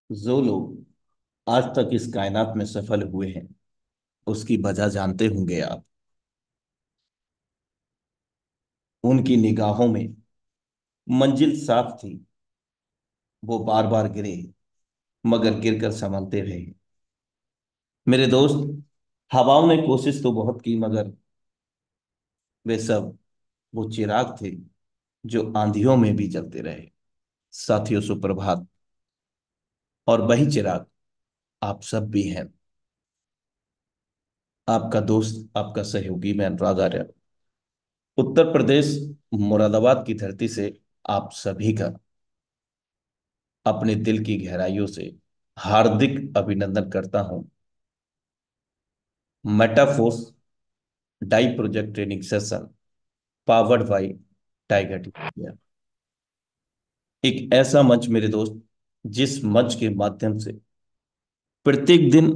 जो लोग आज तक इस कायनात में सफल हुए हैं उसकी वजह जानते होंगे आप। उनकी निगाहों में मंजिल साफ थी। वो बार बार गिरे मगर गिरकर संभलते रहे। मेरे दोस्त, हवाओं ने कोशिश तो बहुत की मगर वे सब वो चिराग थे जो आंधियों में भी जलते रहे। साथियों, सुप्रभात। और वही चिराग आप सब भी हैं। आपका दोस्त, आपका सहयोगी, मैं अनुराग आर्य, उत्तर प्रदेश मुरादाबाद की धरती से आप सभी का अपने दिल की गहराइयों से हार्दिक अभिनंदन करता हूं। Metaforce DAI project training session powered by tiger team, एक ऐसा मंच मेरे दोस्त जिस मंच के माध्यम से प्रत्येक दिन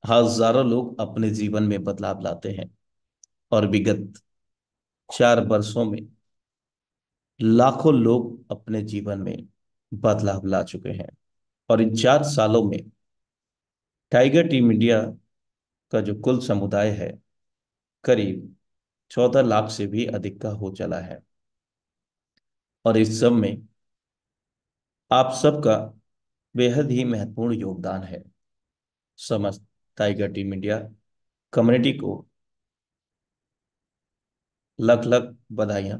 हजारों लोग अपने जीवन में बदलाव लाते हैं। और विगत 4 वर्षों में लाखों लोग अपने जीवन में बदलाव ला चुके हैं। और इन 4 सालों में टाइगर टीम इंडिया का जो कुल समुदाय है करीब 14 लाख से भी अधिक का हो चला है। और इस सब में आप सबका बेहद ही महत्वपूर्ण योगदान है। समस्त टाइगर टीम इंडिया कम्युनिटी को लख लख बधाइयां।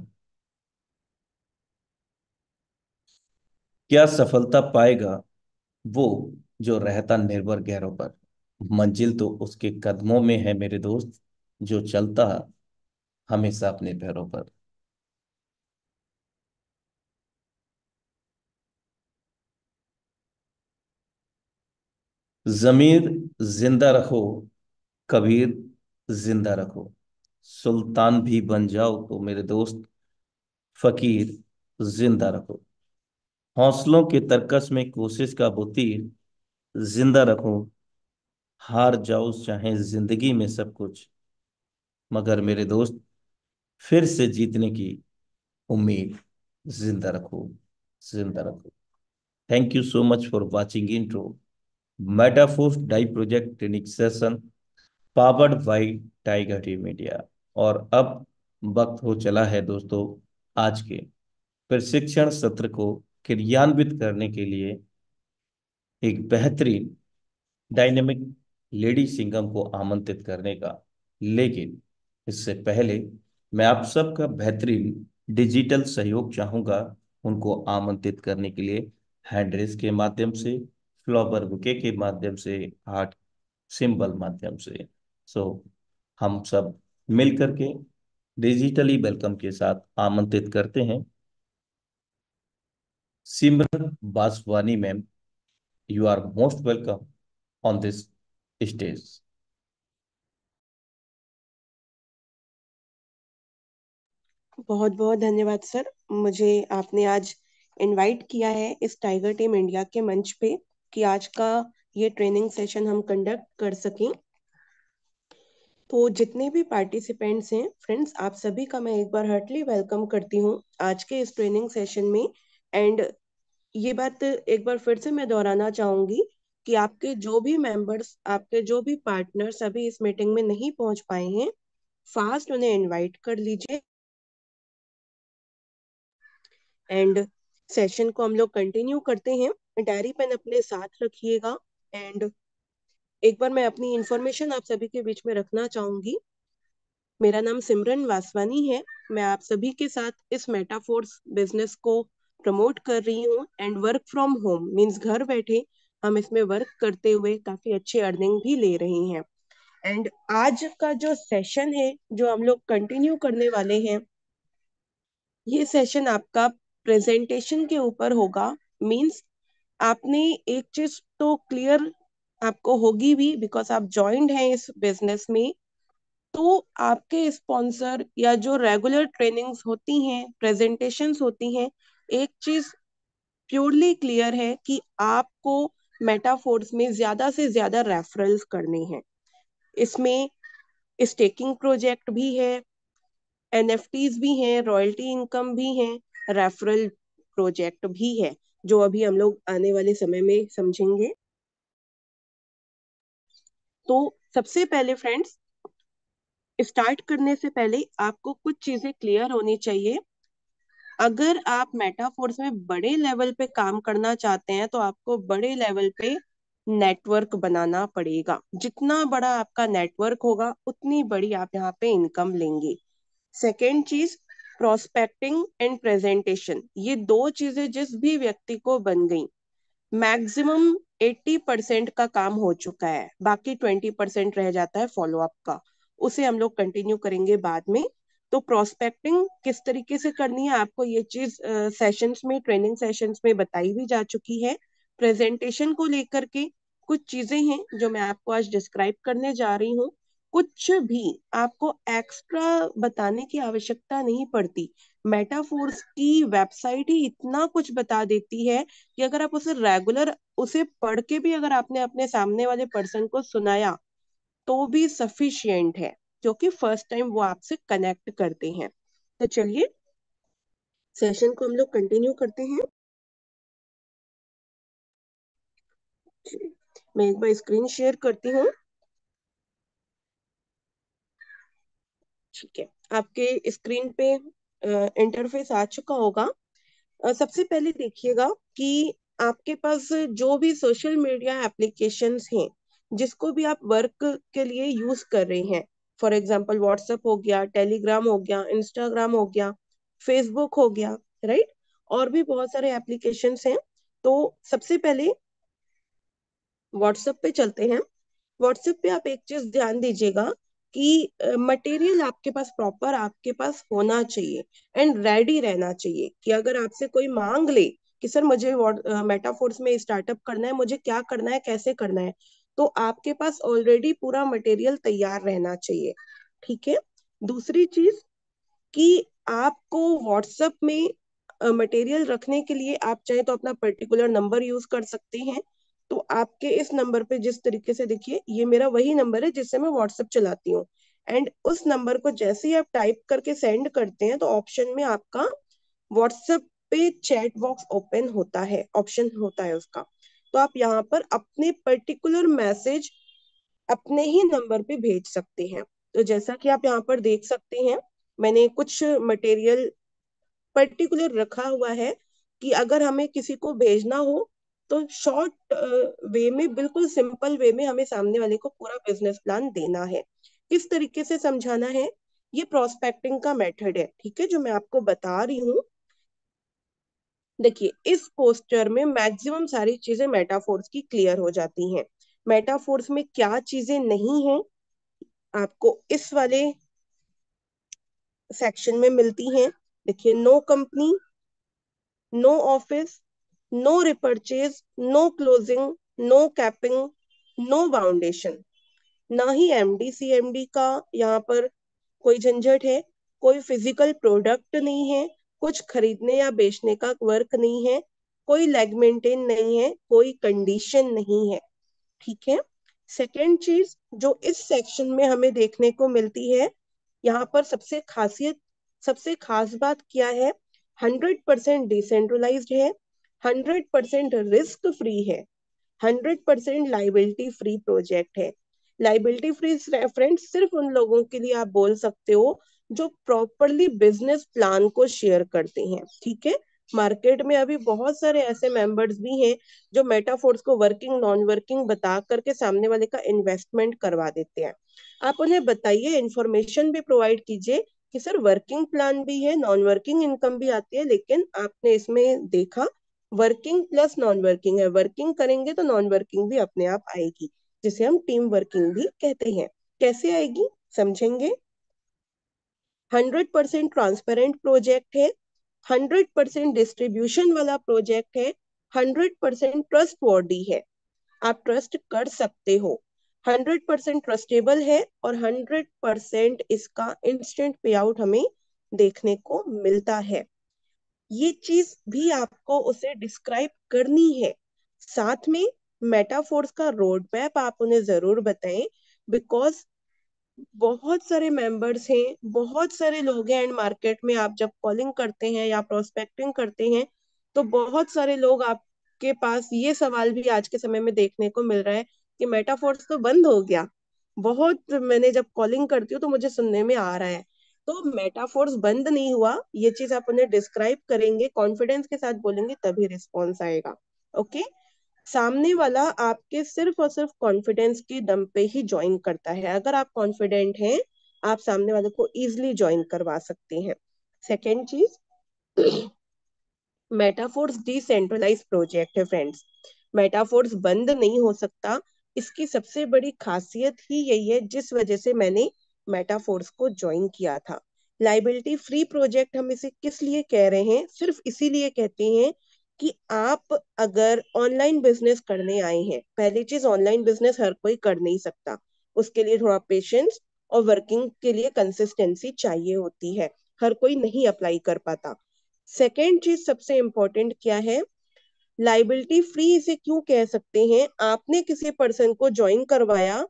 क्या सफलता पाएगा वो जो रहता निर्भर गैरों पर। मंजिल तो उसके कदमों में है मेरे दोस्त, जो चलता हमेशा अपने पैरों पर। जमीर जिंदा रखो, कबीर जिंदा रखो, सुल्तान भी बन जाओ तो मेरे दोस्त फकीर जिंदा रखो। हौसलों के तरकस में कोशिश का वो तीर जिंदा रखो। हार जाओ चाहे जिंदगी में सब कुछ, मगर मेरे दोस्त फिर से जीतने की उम्मीद जिंदा रखो, जिंदा रखो। Thank you so much for watching intro Metaforce DAI project training session powered by tiger team India. और अब वक्त हो चला है दोस्तों आज के प्रशिक्षण सत्र को क्रियान्वित करने के लिए एक बेहतरीन डायनेमिक लेडी सिंगम को आमंत्रित करने का। लेकिन इससे पहले मैं आप सबका बेहतरीन डिजिटल सहयोग चाहूंगा उनको आमंत्रित करने के लिए, हैंड रेस के माध्यम से, फ्लावर बुके के माध्यम से, हार्ट सिंबल माध्यम से। सो हम सब मिल करके डिजिटली वेलकम के साथ आमंत्रित करते हैं Simran Baswani ma'am. You are most welcome on this stage. बहुत बहुत धन्यवाद सर। मुझे आपने आज इनवाइट किया है इस टाइगर टीम इंडिया के मंच पे कि आज का ये ट्रेनिंग सेशन हम कंडक्ट कर सकें। तो जितने भी पार्टिसिपेंट्स हैं फ्रेंड्स, आप सभी का मैं एक बार हार्टली वेलकम करती हूँ आज के इस ट्रेनिंग सेशन में। एंड ये बात एक बार फिर से मैं दोहराना चाहूंगी कि आपके जो भी मेंबर्स, आपके जो भी पार्टनर्स अभी इस मीटिंग में नहीं पहुंच पाए हैं, फास्ट उन्हें इनवाइट कर लीजिए। एंड सेशन को हम लोग कंटिन्यू करते हैं। डायरी पेन अपने साथ रखिएगा। एंड एक बार मैं अपनी इंफॉर्मेशन आप सभी के बीच में रखना चाहूंगी। मेरा नाम सिमरन वासवानी है। मैं आप सभी के साथ इस मेटाफोर्स बिजनेस को प्रमोट कर रही हूँ। And work from home means घर बैठे हम इसमें वर्क करते हुए काफी अच्छी अर्निंग भी ले रही हैं। एंड आज का जो सेशन है जो हम लोग कंटिन्यू करने वाले हैं, ये सेशन आपका प्रेजेंटेशन के ऊपर होगा। मींस आपने एक चीज तो क्लियर आपको होगी भी, बिकॉज आप ज्वाइंड हैं इस बिजनेस में। तो आपके स्पॉन्सर या जो रेगुलर ट्रेनिंग्स होती हैं, प्रेजेंटेशंस होती हैं, एक चीज प्योरली क्लियर है कि आपको मेटाफोर्स में ज्यादा से ज्यादा रेफरल्स करने हैं। इसमें स्टेकिंग प्रोजेक्ट भी है, एनएफटीज भी हैं, रॉयल्टी इनकम भी हैं, रेफरल प्रोजेक्ट भी है। जो अभी हम लोग आने वाले समय में समझेंगे। तो सबसे पहले फ्रेंड्स, स्टार्ट करने से पहले आपको कुछ चीजें क्लियर होनी चाहिए। अगर आप मेटाफोर्स में बड़े लेवल पे काम करना चाहते हैं तो आपको बड़े लेवल पे नेटवर्क बनाना पड़ेगा। जितना बड़ा आपका नेटवर्क होगा उतनी बड़ी आप यहाँ पे इनकम लेंगे। सेकेंड चीज, प्रोस्पेक्टिंग एंड प्रेजेंटेशन। ये दो चीजें जिस भी व्यक्ति को बन गई, मैक्सिमम 80% का काम हो चुका है, बाकी 20% रह जाता है फॉलोअप का। उसे हम लोग कंटिन्यू करेंगे बाद में। तो प्रोस्पेक्टिंग किस तरीके से करनी है आपको ये चीज सेशंस में, ट्रेनिंग सेशंस में बताई भी जा चुकी है। प्रेजेंटेशन को लेकर के कुछ चीजें हैं जो मैं आपको आज डिस्क्राइब करने जा रही हूँ। कुछ भी आपको एक्स्ट्रा बताने की आवश्यकता नहीं पड़ती। मेटाफोर्स की वेबसाइट ही इतना कुछ बता देती है कि अगर आप उसे रेगुलर, उसे पढ़ के भी अगर आपने अपने सामने वाले पर्सन को सुनाया तो भी सफिशियंट है, क्योंकि फर्स्ट टाइम वो आपसे कनेक्ट करते हैं। तो चलिए सेशन को हम लोग कंटिन्यू करते हैं। मैं एक बार स्क्रीन शेयर करती हूँ। ठीक है, आपके स्क्रीन पे इंटरफेस आ चुका होगा। सबसे पहले देखिएगा कि आपके पास जो भी सोशल मीडिया एप्लीकेशंस हैं, जिसको भी आप वर्क के लिए यूज कर रहे हैं, फॉर एग्जांपल व्हाट्सएप हो गया, टेलीग्राम हो गया, इंस्टाग्राम हो गया, फेसबुक हो गया, राइट, और भी बहुत सारे एप्लीकेशंस हैं। तो सबसे पहले व्हाट्सएप पे चलते हैं। व्हाट्सएप पे आप एक चीज ध्यान दीजिएगा कि मटेरियल आपके पास प्रॉपर आपके पास होना चाहिए एंड रेडी रहना चाहिए, कि अगर आपसे कोई मांग ले कि सर मुझे मेटाफोर्स में स्टार्टअप करना है, मुझे क्या करना है, कैसे करना है, तो आपके पास ऑलरेडी पूरा मटेरियल तैयार रहना चाहिए। ठीक है। दूसरी चीज कि आपको व्हाट्सएप में मटेरियल रखने के लिए आप चाहे तो अपना पर्टिकुलर नंबर यूज कर सकते हैं। तो आपके इस नंबर पे, जिस तरीके से देखिए, ये मेरा वही नंबर है जिससे मैं व्हाट्सएप चलाती हूँ, एंड उस नंबर को जैसे ही आप टाइप करके सेंड करते हैं तो ऑप्शन में आपका व्हाट्सएप पे चैट बॉक्स ओपन होता है, ऑप्शन होता है उसका। तो आप यहाँ पर अपने पर्टिकुलर मैसेज अपने ही नंबर पे भेज सकते हैं। तो जैसा कि आप यहाँ पर देख सकते हैं, मैंने कुछ मटेरियल पर्टिकुलर रखा हुआ है कि अगर हमें किसी को भेजना हो तो शॉर्ट वे में, बिल्कुल सिंपल वे में हमें सामने वाले को पूरा बिजनेस प्लान देना है। किस तरीके से समझाना है, ये प्रोस्पेक्टिंग का मेथड है, ठीक है, जो मैं आपको बता रही हूँ। देखिए, इस पोस्टर में मैक्सिमम सारी चीजें मेटाफोर्स की क्लियर हो जाती हैं। मेटाफोर्स में क्या चीजें नहीं है आपको इस वाले सेक्शन में मिलती हैं। देखिए, no company, no office, no repurchase, no closing, no capping, no boundation. ना ही एमडी सीएमडी का यहाँ पर कोई झंझट है, कोई फिजिकल प्रोडक्ट नहीं है, कुछ खरीदने या बेचने का वर्क नहीं है, कोई लेग मेंटेन नहीं है, कोई कंडीशन नहीं है। ठीक है। सेकेंड चीज जो इस सेक्शन में हमें देखने को मिलती है, यहाँ पर सबसे खास बात क्या है, 100% डिसेंट्रलाइज्ड है, 100% रिस्क फ्री है, 100% लाइबिलिटी फ्री प्रोजेक्ट है। लाइबिलिटी फ्री फ्रेंड सिर्फ उन लोगों के लिए आप बोल सकते हो जो प्रॉपरली बिजनेस प्लान को शेयर करते हैं। ठीक है। मार्केट में अभी बहुत सारे ऐसे मेंबर्स भी हैं जो मेटाफोर्स को वर्किंग नॉन वर्किंग बता करके सामने वाले का इन्वेस्टमेंट करवा देते हैं। आप उन्हें बताइए, इंफॉर्मेशन भी प्रोवाइड कीजिए कि सर वर्किंग प्लान भी है, नॉन वर्किंग इनकम भी आती है, लेकिन आपने इसमें देखा वर्किंग प्लस नॉन वर्किंग है, वर्किंग करेंगे तो नॉन वर्किंग भी अपने आप आएगी, जिसे हम टीम वर्किंग भी कहते हैं। कैसे आएगी समझेंगे। 100% ट्रांसपेरेंट प्रोजेक्ट है, 100% डिस्ट्रीब्यूशन वाला प्रोजेक्ट है, 100% ट्रस्ट वर्दी है, आप ट्रस्ट कर सकते हो, 100% ट्रस्टेबल है, और 100% इसका इंस्टेंट पे आउट हमें देखने को मिलता है। ये चीज भी आपको उसे डिस्क्राइब करनी है। साथ में मेटाफोर्स का रोड मैप आप उन्हें जरूर बताएं, बिकॉज बहुत सारे मेंबर्स हैं, बहुत सारे लोग हैं एंड मार्केट में आप जब कॉलिंग करते हैं या प्रोस्पेक्टिंग करते हैं तो बहुत सारे लोग आपके पास ये सवाल भी आज के समय में देखने को मिल रहा है कि मेटाफोर्स तो बंद हो गया। बहुत मैंने जब कॉलिंग करती हूँ तो मुझे सुनने में आ रहा है। तो मेटाफोर्स बंद नहीं हुआ, ये चीज आप उन्हें डिस्क्राइब करेंगे, कॉन्फिडेंस के साथ बोलेंगे, तभी रिस्पॉन्स आएगा। ओके। सामने वाला आपके सिर्फ और सिर्फ कॉन्फिडेंस के दम पे ही ज्वाइन करता है। अगर आप कॉन्फिडेंट हैं, आप सामने वाले को इजिली ज्वाइन करवा सकते हैं। सेकेंड चीज, मेटाफोर्स डिसेंट्रलाइज प्रोजेक्ट है फ्रेंड्स। मेटाफोर्स बंद नहीं हो सकता। इसकी सबसे बड़ी खासियत ही यही है जिस वजह से मैंने मेटाफोर्स को ज्वाइन किया था। लाइबिलिटी फ्री प्रोजेक्ट हम इसे किस लिए कह रहे हैं? सिर्फ इसीलिए कहते हैं कि आप अगर ऑनलाइन बिजनेस करने आए हैं, पहली चीज ऑनलाइन बिजनेस हर कोई कर नहीं सकता, उसके लिए थोड़ा पेशेंस और वर्किंग के लिए कंसिस्टेंसी चाहिए होती है, हर कोई नहीं अप्लाई कर पाता। सेकेंड चीज सबसे इंपॉर्टेंट क्या है? लाइबिलिटी फ्री इसे क्यों कह सकते हैं? आपने किसी पर्सन को ज्वाइन करवाया,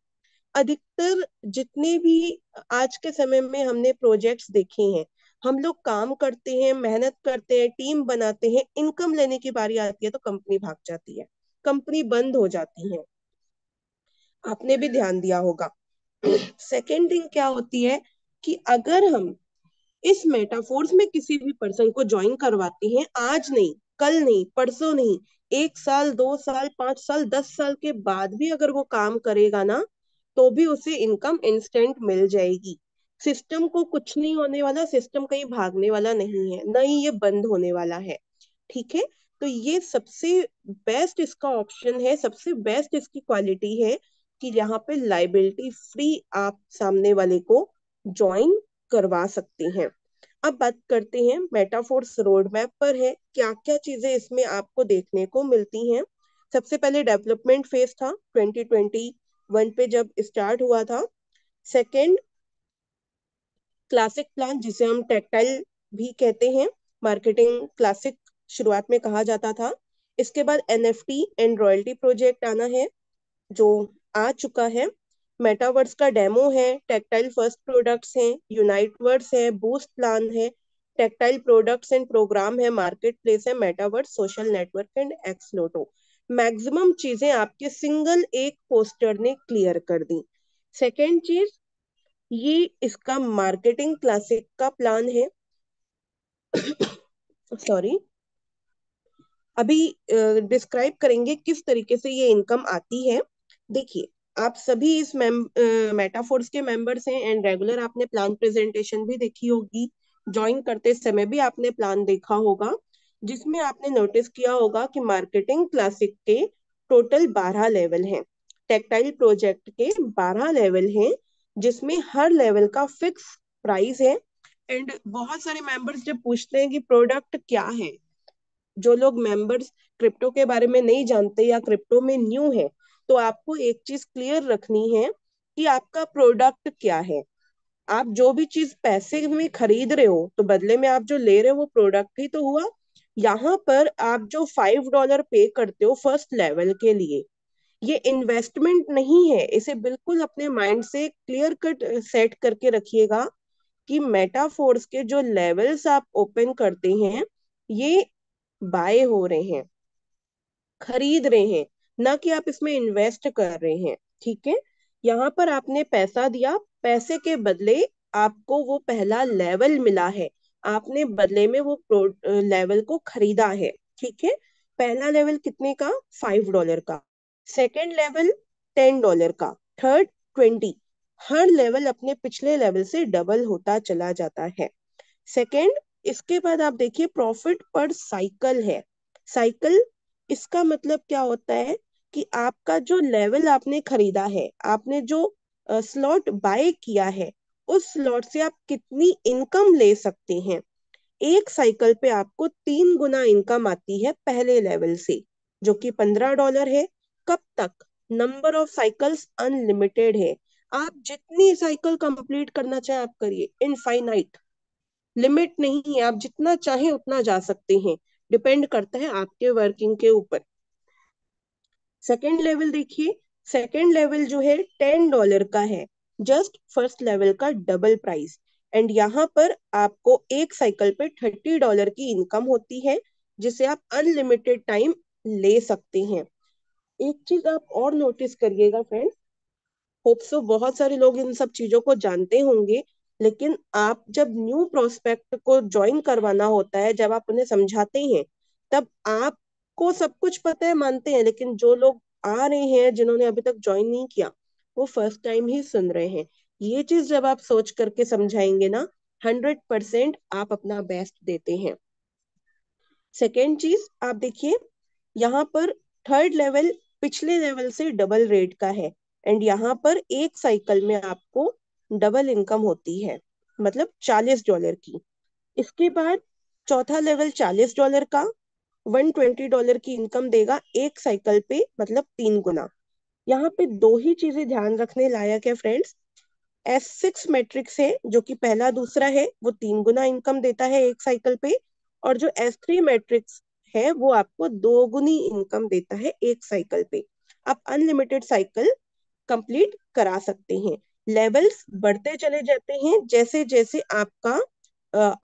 अधिकतर जितने भी आज के समय में हमने प्रोजेक्ट्स देखे हैं, हम लोग काम करते हैं, मेहनत करते हैं, टीम बनाते हैं, इनकम लेने की बारी आती है तो कंपनी भाग जाती है, कंपनी बंद हो जाती है। आपने भी ध्यान दिया होगा। सेकेंड थिंग क्या होती है कि अगर हम इस मेटाफोर्स में किसी भी पर्सन को ज्वाइन करवाते हैं, आज नहीं, कल नहीं, परसों नहीं, 1 साल, 2 साल, 5 साल, 10 साल के बाद भी अगर वो काम करेगा ना, तो भी उसे इनकम इंस्टेंट मिल जाएगी। सिस्टम को कुछ नहीं होने वाला, सिस्टम कहीं भागने वाला नहीं है, न ही ये बंद होने वाला है। ठीक है। तो ये सबसे बेस्ट इसका ऑप्शन है, सबसे बेस्ट इसकी क्वालिटी है कि यहाँ पे लाइबिलिटी फ्री आप सामने वाले को ज्वाइन करवा सकते हैं। अब बात करते हैं मेटाफोर्स रोड मैप पर है, क्या क्या चीजें इसमें आपको देखने को मिलती हैं। सबसे पहले डेवलपमेंट फेज था 2021 पे जब स्टार्ट हुआ था। सेकंड, क्लासिक प्लान जिसे हम टेक्टाइल भी कहते हैं, मार्केटिंग क्लासिक शुरुआत में कहा जाता था। इसके बाद एनएफटी एंड रॉयल्टी प्रोजेक्ट आना है, जो आ चुका है। मेटावर्स का डेमो है, टेक्टाइल फर्स्ट प्रोडक्ट्स हैं, यूनाइटवर्स है, बूस्ट प्लान है, टेक्टाइल प्रोडक्ट्स एंड प्रोग्राम है, मार्केट प्लेस है, मेटावर्स, सोशल नेटवर्क एंड एक्सलोटो। मैक्सिमम चीजें आपके सिंगल एक पोस्टर ने क्लियर कर दी। सेकेंड चीज, ये इसका मार्केटिंग क्लासिक का प्लान है। सॉरी, अभी डिस्क्राइब करेंगे किस तरीके से ये इनकम आती है। देखिए, आप सभी इस मेटाफोर्स के मेंबर्स हैं एंड रेगुलर आपने प्लान प्रेजेंटेशन भी देखी होगी, ज्वाइन करते समय भी आपने प्लान देखा होगा, जिसमें आपने नोटिस किया होगा कि मार्केटिंग क्लासिक के टोटल 12 लेवल हैं, टेक्टाइल प्रोजेक्ट के 12 लेवल हैं, जिसमें हर लेवल का फिक्स प्राइस है। एंड बहुत सारे मेंबर्स जब पूछते हैं कि प्रोडक्ट क्या है, जो लोग मेंबर्स क्रिप्टो के बारे में नहीं जानते या क्रिप्टो में न्यू है, तो आपको एक चीज क्लियर रखनी है कि आपका प्रोडक्ट क्या है। आप जो भी चीज पैसे में खरीद रहे हो तो बदले में आप जो ले रहे हो वो प्रोडक्ट ही तो हुआ। यहाँ पर आप जो $5 पे करते हो फर्स्ट लेवल के लिए, ये इन्वेस्टमेंट नहीं है। इसे बिल्कुल अपने माइंड से क्लियर कट सेट करके रखिएगा कि मेटाफोर्स के जो लेवल्स आप ओपन करते हैं, ये बाय हो रहे हैं, खरीद रहे हैं, ना कि आप इसमें इन्वेस्ट कर रहे हैं। ठीक है। यहाँ पर आपने पैसा दिया, पैसे के बदले आपको वो पहला लेवल मिला है, आपने बदले में वो लेवल को खरीदा है। ठीक है। पहला लेवल कितने का? $5 का। सेकेंड लेवल $10 का। थर्ड 20। हर लेवल अपने पिछले लेवल से डबल होता चला जाता है। सेकेंड, इसके बाद आप देखिए प्रॉफिट पर साइकिल है। साइकिल, इसका मतलब क्या होता है कि आपका जो लेवल आपने खरीदा है, आपने जो स्लॉट बाय किया है, उस स्लॉट से आप कितनी इनकम ले सकते हैं। एक साइकिल पे आपको 3 गुना इनकम आती है पहले लेवल से, जो कि $15 है। कब तक? नंबर ऑफ साइकिल्स अनलिमिटेड है, आप जितनी साइकिल कंप्लीट करना चाहे आप करिए, इनफाइनाइट, लिमिट नहीं है, आप जितना चाहे उतना जा सकते हैं, डिपेंड करता है आपके वर्किंग के ऊपर। सेकेंड लेवल देखिए, सेकेंड लेवल जो है $10 का है, जस्ट फर्स्ट लेवल का डबल प्राइस। एंड यहाँ पर आपको एक साइकिल पे $30 की इनकम होती है, जिसे आप अनलिमिटेड टाइम ले सकते हैं। एक चीज आप और नोटिस करिएगा फ्रेंड्स, होप सो बहुत सारे लोग इन सब चीजों को जानते होंगे, लेकिन आप जब न्यू प्रोस्पेक्ट को ज्वाइन करवाना होता है, जब आप उन्हें समझाते हैं, तब आपको सब कुछ पता है मानते हैं, लेकिन जो लोग आ रहे हैं जिन्होंने अभी तक ज्वाइन नहीं किया, वो फर्स्ट टाइम ही सुन रहे हैं। ये चीज जब आप सोच करके समझाएंगे ना, 100% आप अपना बेस्ट देते हैं। सेकेंड चीज आप देखिए, यहाँ पर थर्ड लेवल पिछले लेवल से डबल रेट का है, एंड यहाँ पर एक साइकिल में आपको डबल इनकम होती है, मतलब $40 की। इसके बाद चौथा लेवल $40 का, $120 की इनकम देगा एक साइकिल पे, मतलब 3 गुना। यहाँ पे दो ही चीजें ध्यान रखने लायक है फ्रेंड्स। S6 मैट्रिक्स है जो कि पहला दूसरा है, वो 3 गुना इनकम देता है एक साइकिल पे, और जो S3 मैट्रिक्स है वो आपको 2 गुनी इनकम देता है एक साइकिल पे। आप अनलिमिटेड साइकिल कंप्लीट करा सकते हैं। लेवल्स बढ़ते चले जाते हैं, जैसे जैसे आपका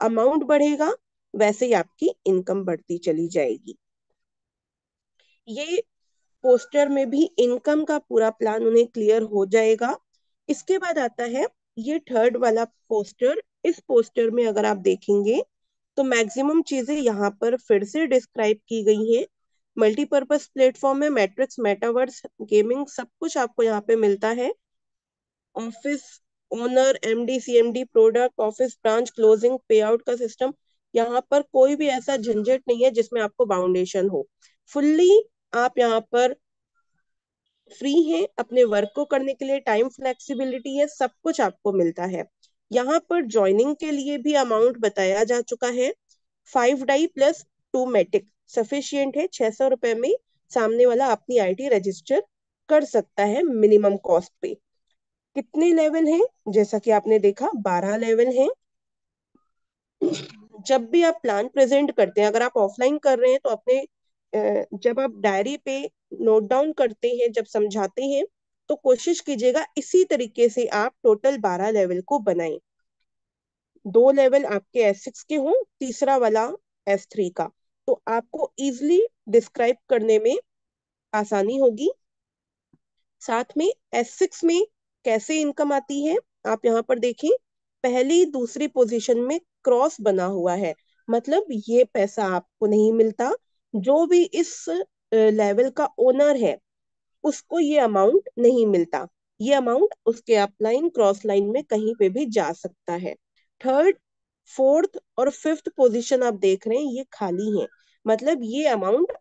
अमाउंट बढ़ेगा वैसे ही आपकी इनकम बढ़ती चली जाएगी। ये पोस्टर में भी इनकम का पूरा प्लान उन्हें क्लियर हो जाएगा। इसके बाद आता है ये थर्ड वाला पोस्टर। इस पोस्टर में अगर आप देखेंगे तो मैक्सिमम चीजें यहाँ पर फिर से डिस्क्राइब की गई हैं। मल्टीपर्पज प्लेटफॉर्म में मैट्रिक्स, मेटावर्स, गेमिंग, सब कुछ आपको यहाँ पे मिलता है। Office owner, MD, CMD, product, office branch closing, पे आउट का सिस्टम, यहाँ पर कोई भी ऐसा झंझट नहीं है जिसमें आपको बाउंडेशन हो। फुल्ली आप यहाँ पर फ्री है अपने वर्क को करने के लिए, टाइम फ्लेक्सिबिलिटी है, सब कुछ आपको मिलता है। यहाँ पर ज्वाइनिंग के लिए भी अमाउंट बताया जा चुका है। 5 डाई प्लस 2 मैटिक सफिशियंट है। ₹600 में सामने वाला अपनी आईडी रजिस्टर कर सकता है मिनिमम कॉस्ट पे। कितने लेवल हैं? जैसा कि आपने देखा 12 लेवल हैं। जब भी आप प्लान प्रेजेंट करते हैं, अगर आप ऑफलाइन कर रहे हैं तो अपने जब आप डायरी पे नोट डाउन करते हैं, जब समझाते हैं, तो कोशिश कीजिएगा इसी तरीके से आप टोटल 12 लेवल को बनाएं। 2 लेवल आपके S6 के हों, तीसरा वाला S3 का, तो आपको इजिली डिस्क्राइब करने में आसानी होगी। साथ में S6 में कैसे इनकम आती है आप यहाँ पर देखें। पहली दूसरी पोजीशन में क्रॉस बना हुआ है, मतलब ये पैसा आपको नहीं मिलता। जो भी इस लेवल का ओनर है उसको ये अमाउंट नहीं मिलता। ये अमाउंट उसके अपलाइन क्रॉस लाइन में कहीं पे भी जा सकता है। थर्ड, फोर्थ और फिफ्थ पोजीशन आप देख रहे हैं ये खाली है, मतलब ये अमाउंट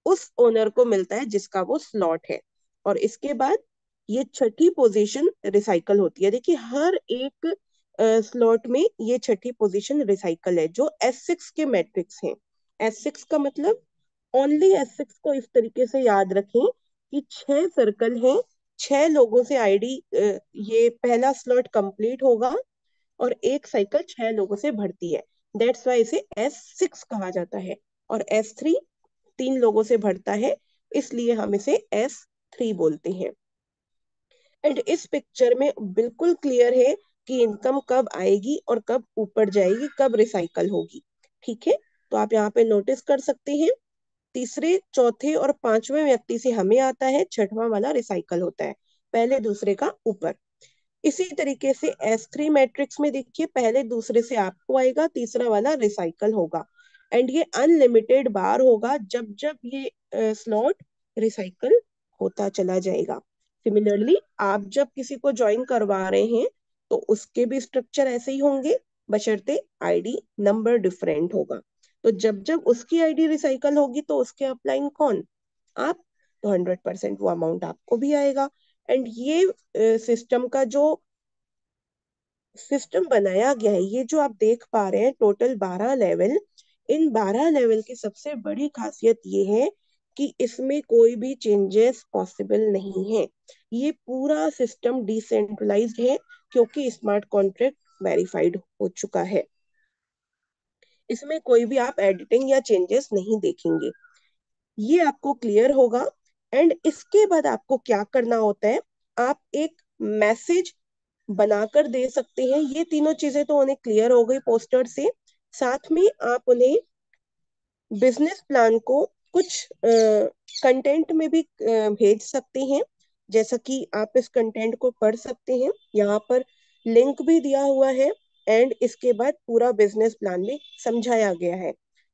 उस ओनर को मिलता है जिसका वो स्लॉट है। और इसके बाद ये छठी पोजीशन रिसाइकल होती है। देखिए हर एक स्लॉट में ये छठी पोजीशन रिसाइकल है, जो S6 के मैट्रिक्स हैं। S6 का मतलब, ओनली S6 को इस तरीके से याद रखें कि 6 सर्कल हैं, 6 लोगों से आईडी, ये पहला स्लॉट कंप्लीट होगा और एक साइकिल 6 लोगों से भरती है। दैट्स वाई इसे S6 कहा जाता है। और S3 3 लोगों से भरता है, इसलिए हम इसे S3 बोलते हैं। एंड इस पिक्चर में बिल्कुल क्लियर है कि इनकम कब आएगी और कब ऊपर जाएगी, कब रिसाइकल होगी। ठीक है, तो आप यहाँ पे नोटिस कर सकते हैं तीसरे, चौथे और पांचवें व्यक्ति से हमें आता है, छठवां वाला रिसाइकल होता है, पहले दूसरे का ऊपर। इसी तरीके से S3 मैट्रिक्स में देखिए पहले दूसरे से आपको आएगा, तीसरा वाला रिसाइकल होगा, एंड ये अनलिमिटेड बार होगा जब जब ये स्लॉट रिसाइकल होता चला जाएगा। सिमिलरली आप जब किसी को ज्वाइन करवा रहे हैं तो उसके भी स्ट्रक्चर ऐसे ही होंगे, बशर्ते आईडी नंबर डिफरेंट होगा। तो जब जब उसकी आईडी रिसाइकल होगी तो उसके अपलाइन कौन? आप। तो 100% वो अमाउंट आपको भी आएगा। एंड ये सिस्टम का जो सिस्टम बनाया गया है, ये जो आप देख पा रहे हैं टोटल 12 लेवल, इन 12 लेवल की सबसे बड़ी खासियत ये है कि इसमें कोई भी चेंजेस पॉसिबल नहीं है। ये पूरा सिस्टम डिसेंट्रलाइज्ड है क्योंकि स्मार्ट कॉन्ट्रैक्ट वेरीफाइड हो चुका है। इसमें कोई भी आप एडिटिंग या चेंजेस नहीं देखेंगे। ये आपको क्लियर होगा। एंड इसके बाद आपको क्या करना होता है, आप एक मैसेज बनाकर दे सकते हैं। ये तीनों चीजें तो उन्हें क्लियर हो गई पोस्टर से। साथ में आप उन्हें बिजनेस प्लान को कुछ कंटेंट में भी भेज सकते हैं, जैसा कि आप इस कंटेंट को पढ़ सकते हैं, यहाँ पर लिंक भी दिया हुआ है। एंड इसके बाद पूरा बिजनेस प्लान में समझाया गया है।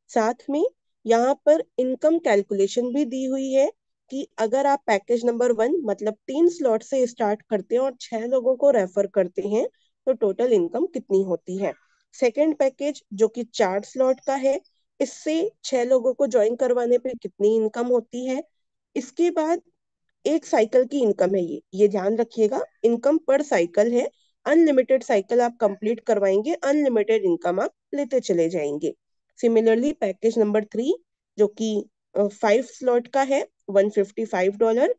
साथ में यहाँ पर इनकम कैलकुलेशन भी दी हुई है कि अगर आप पैकेज नंबर 1 मतलब 3 स्लॉट से स्टार्ट करते हैं और 6 लोगों को रेफर करते हैं तो टोटल इनकम कितनी होती है। सेकेंड पैकेज जो कि 4 स्लॉट का है, इससे 6 लोगों को ज्वाइन करवाने पे कितनी इनकम होती है। इसके बाद एक साइकिल की इनकम है, ये ध्यान रखिएगा, इनकम पर साइकिल है। अनलिमिटेड साइकिल आप कंप्लीट करवाएंगे, अनलिमिटेड इनकम आप लेते चले जाएंगे। सिमिलरली पैकेज नंबर 3 जो कि 5 स्लॉट का है, $155।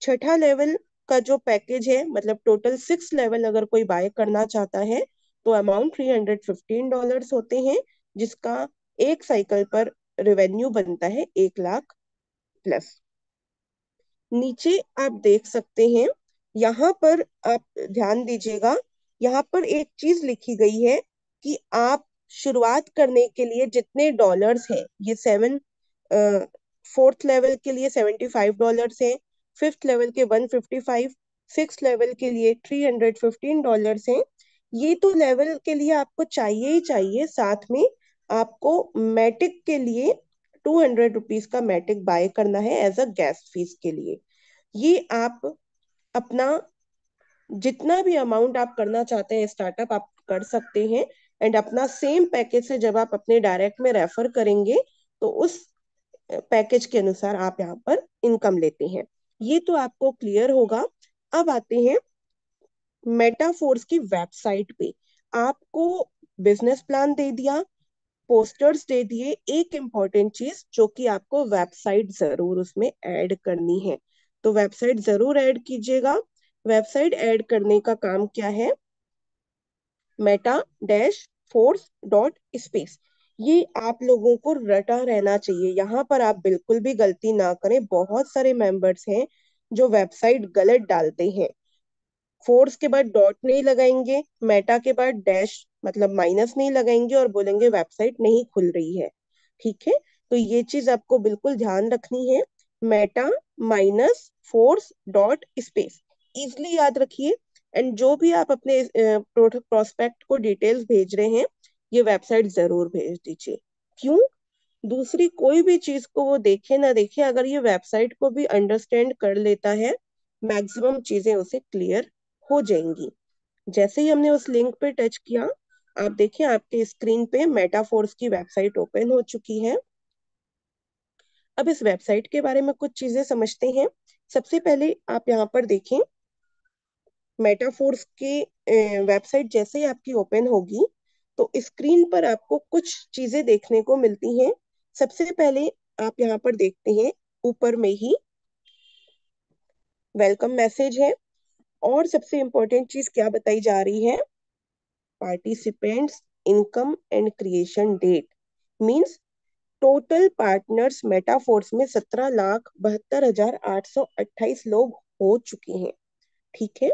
छठा लेवल का जो पैकेज है, मतलब टोटल 6 लेवल अगर कोई बाय करना चाहता है तो अमाउंट $315 होते हैं, जिसका एक साइकिल पर रेवेन्यू बनता है 1 लाख प्लस। नीचे आप देख सकते हैं, यहाँ पर आप ध्यान दीजिएगा, यहाँ पर एक चीज लिखी गई है कि आप शुरुआत करने के लिए जितने डॉलर्स हैं, ये 4th लेवल के लिए $75 है, 5th लेवल के 155, 6th लेवल के लिए $315 है। ये तो लेवल के लिए आपको चाहिए ही चाहिए, साथ में आपको मैटिक के लिए ₹200 का मैटिक बाय करना है एज अ गैस फीस के लिए। ये आप अपना जितना भी अमाउंट आप करना चाहते हैं स्टार्टअप आप कर सकते हैं। एंड अपना सेम पैकेज से जब आप अपने डायरेक्ट में रेफर करेंगे तो उस पैकेज के अनुसार आप यहाँ पर इनकम लेते हैं। ये तो आपको क्लियर होगा। अब आते हैं मेटाफोर्स की वेबसाइट पे। आपको बिजनेस प्लान दे दिया, पोस्टर्स दे दिए, एक इम्पॉर्टेंट चीज जो कि आपको वेबसाइट जरूर उसमें ऐड करनी है, तो वेबसाइट जरूर ऐड कीजिएगा। वेबसाइट ऐड करने का काम क्या है, Meta dash force dot space. ये आप लोगों को रटा रहना चाहिए, यहाँ पर आप बिल्कुल भी गलती ना करें। बहुत सारे मेंबर्स हैं जो वेबसाइट गलत डालते हैं, फोर्स के बाद डॉट नहीं लगाएंगे, मेटा के बाद डैश मतलब माइनस नहीं लगाएंगे और बोलेंगे वेबसाइट नहीं खुल रही है। ठीक है, तो ये चीज आपको बिल्कुल ध्यान रखनी है। Meta minus force dot space, easily याद रखिए। एंड जो भी आप अपने प्रोस्पेक्ट को डिटेल्स भेज रहे हैं, ये वेबसाइट जरूर भेज दीजिए। क्यों, दूसरी कोई भी चीज को वो देखे ना देखे, अगर ये वेबसाइट को भी अंडरस्टैंड कर लेता है, मैक्सिमम चीजें उसे क्लियर हो जाएंगी। जैसे ही हमने उस लिंक पे टच किया, आप देखिए आपके स्क्रीन पे मेटाफोर्स की वेबसाइट ओपन हो चुकी है। अब इस वेबसाइट के बारे में कुछ चीजें समझते हैं। सबसे पहले आप यहाँ पर देखें, मेटाफोर्स के वेबसाइट जैसे ही आपकी ओपन होगी तो स्क्रीन पर आपको कुछ चीजें देखने को मिलती हैं। सबसे पहले आप यहाँ पर देखते हैं, ऊपर में ही वेलकम मैसेज है। और सबसे इम्पोर्टेंट चीज क्या बताई जा रही है, participants income and creation date means total partners Metaforce में 17,72,828 लोग हो चुके हैं। ठीक है,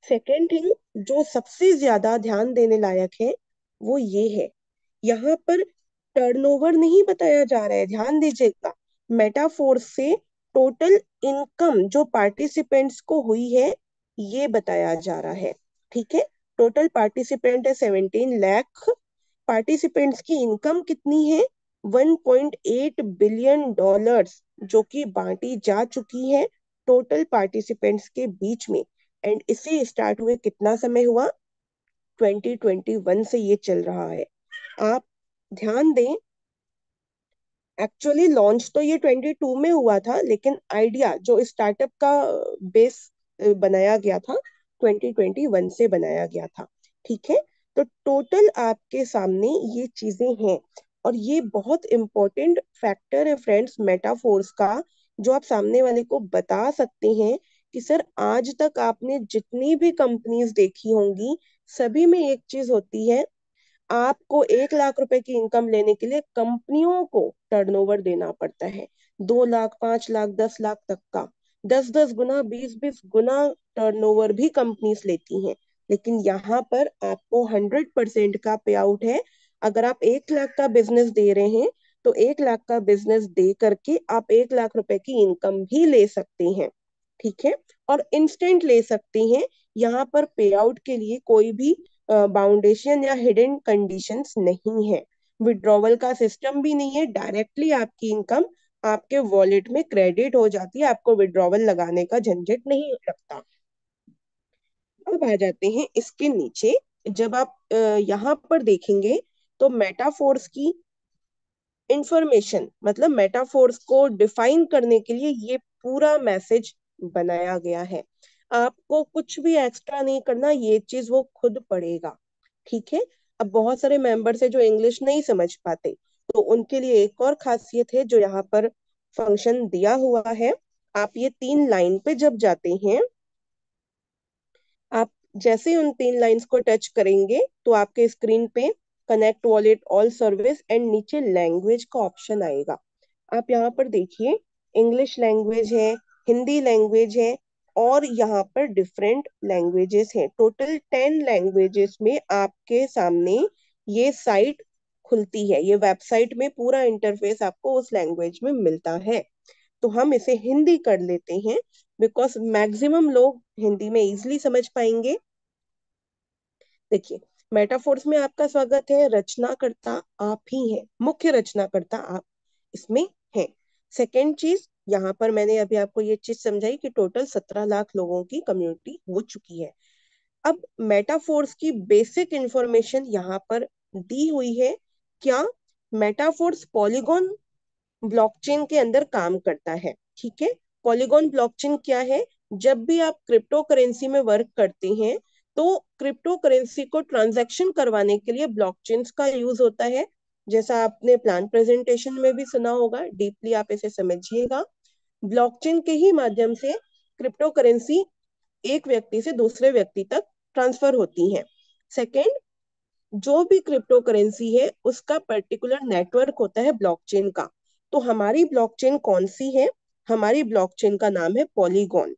सेकेंड थिंग जो सबसे ज्यादा ध्यान देने लायक है वो ये है, यहाँ पर टर्नओवर नहीं बताया जा रहा है, ध्यान दीजिएगा। मेटाफोर्स से टोटल इनकम जो पार्टिसिपेंट्स को हुई है ये बताया जा रहा है। ठीक है, टोटल पार्टिसिपेंट है 17 लाख। पार्टिसिपेंट्स की इनकम कितनी है, $1.8 बिलियन जो कि बांटी जा चुकी है टोटल पार्टिसिपेंट्स के बीच में। एंड इसे स्टार्ट हुए कितना समय हुआ, 2021 से ये चल रहा है। आप ध्यान दें, एक्चुअली लॉन्च तो ये 22 में हुआ था, लेकिन आइडिया जो स्टार्टअप का बेस बनाया गया था 2021 से बनाया गया था। ठीक है, तो टोटल आपके सामने ये चीजें हैं। और ये बहुत इंपॉर्टेंट फैक्टर है फ्रेंड्स मेटाफोर्स का, जो आप सामने वाले को बता सकते हैं कि सर आज तक आपने जितनी भी कंपनीज देखी होंगी सभी में एक चीज होती है, आपको 1 लाख रुपए की इनकम लेने के लिए कंपनियों को टर्नओवर देना पड़ता है, 2 लाख, 5 लाख, 10 लाख तक का, 10-10 गुना, 20-20 गुना टर्नओवर भी कंपनीज लेती हैं। लेकिन यहाँ पर आपको 100% का पे आउट है। अगर आप 1 लाख का बिजनेस दे रहे हैं तो 1 लाख का बिजनेस दे करके आप 1 लाख रुपए की इनकम भी ले सकते हैं। ठीक है, और इंस्टेंट ले सकते हैं। यहाँ पर पे आउट के लिए कोई भी बाउंडेशन या हिडन कंडीशंस नहीं है। विड्रॉवल का सिस्टम भी नहीं है, डायरेक्टली आपकी इनकम आपके वॉलेट में क्रेडिट हो जाती है, आपको विड्रॉवल लगाने का झंझट नहीं लगता। अब आ जाते हैं इसके नीचे। जब आप यहाँ पर देखेंगे तो मेटाफोर्स की इंफॉर्मेशन, मतलब मेटाफोर्स को डिफाइन करने के लिए ये पूरा मैसेज बनाया गया है। आपको कुछ भी एक्स्ट्रा नहीं करना, ये चीज वो खुद पढ़ेगा। ठीक है। अब बहुत सारे मेंबर्स है जो इंग्लिश नहीं समझ पाते, तो उनके लिए एक और खासियत है जो यहाँ पर फंक्शन दिया हुआ है। आप ये 3 लाइन पे जब जाते हैं, आप जैसे ही उन 3 लाइंस को टच करेंगे तो आपके स्क्रीन पे connect wallet all service and नीचे लैंग्वेज का ऑप्शन आएगा। आप यहाँ पर देखिए, इंग्लिश लैंग्वेज है, हिंदी लैंग्वेज है, और यहाँ पर डिफरेंट लैंग्वेजेस हैं। टोटल 10 लैंग्वेजेस में आपके सामने ये साइट खुलती है। ये वेबसाइट में पूरा इंटरफेस आपको उस लैंग्वेज में मिलता है। तो हम इसे हिंदी कर लेते हैं, बिकॉज मैक्सिमम लोग हिंदी में इजिली समझ पाएंगे। देखिए, मेटाफोर्स में आपका स्वागत है। रचनाकर्ता आप ही हैं, मुख्य रचनाकर्ता आप इसमें हैं। सेकेंड चीज, यहाँ पर मैंने अभी आपको ये चीज समझाई कि टोटल 17 लाख लोगों की कम्युनिटी हो चुकी है। अब मेटाफोर्स की बेसिक इंफॉर्मेशन यहाँ पर दी हुई है। क्या? मेटाफोर्स पॉलीगॉन ब्लॉकचेन के अंदर काम करता है। ठीक है। पॉलीगॉन ब्लॉकचेन क्या है? जब भी आप क्रिप्टो करेंसी में वर्क करते हैं, तो क्रिप्टो करेंसी को ट्रांजैक्शन करवाने के लिए ब्लॉकचेन का यूज होता है। जैसा आपने प्लान प्रेजेंटेशन में भी सुना होगा, डीपली आप इसे समझिएगा। ब्लॉकचेन के ही माध्यम से क्रिप्टो करेंसी एक व्यक्ति से दूसरे व्यक्ति तक ट्रांसफर होती है। सेकेंड, जो भी क्रिप्टो करेंसी है उसका पर्टिकुलर नेटवर्क होता है ब्लॉकचेन का। तो हमारी ब्लॉकचेन कौन सी है? हमारी ब्लॉकचेन का नाम है पॉलीगॉन।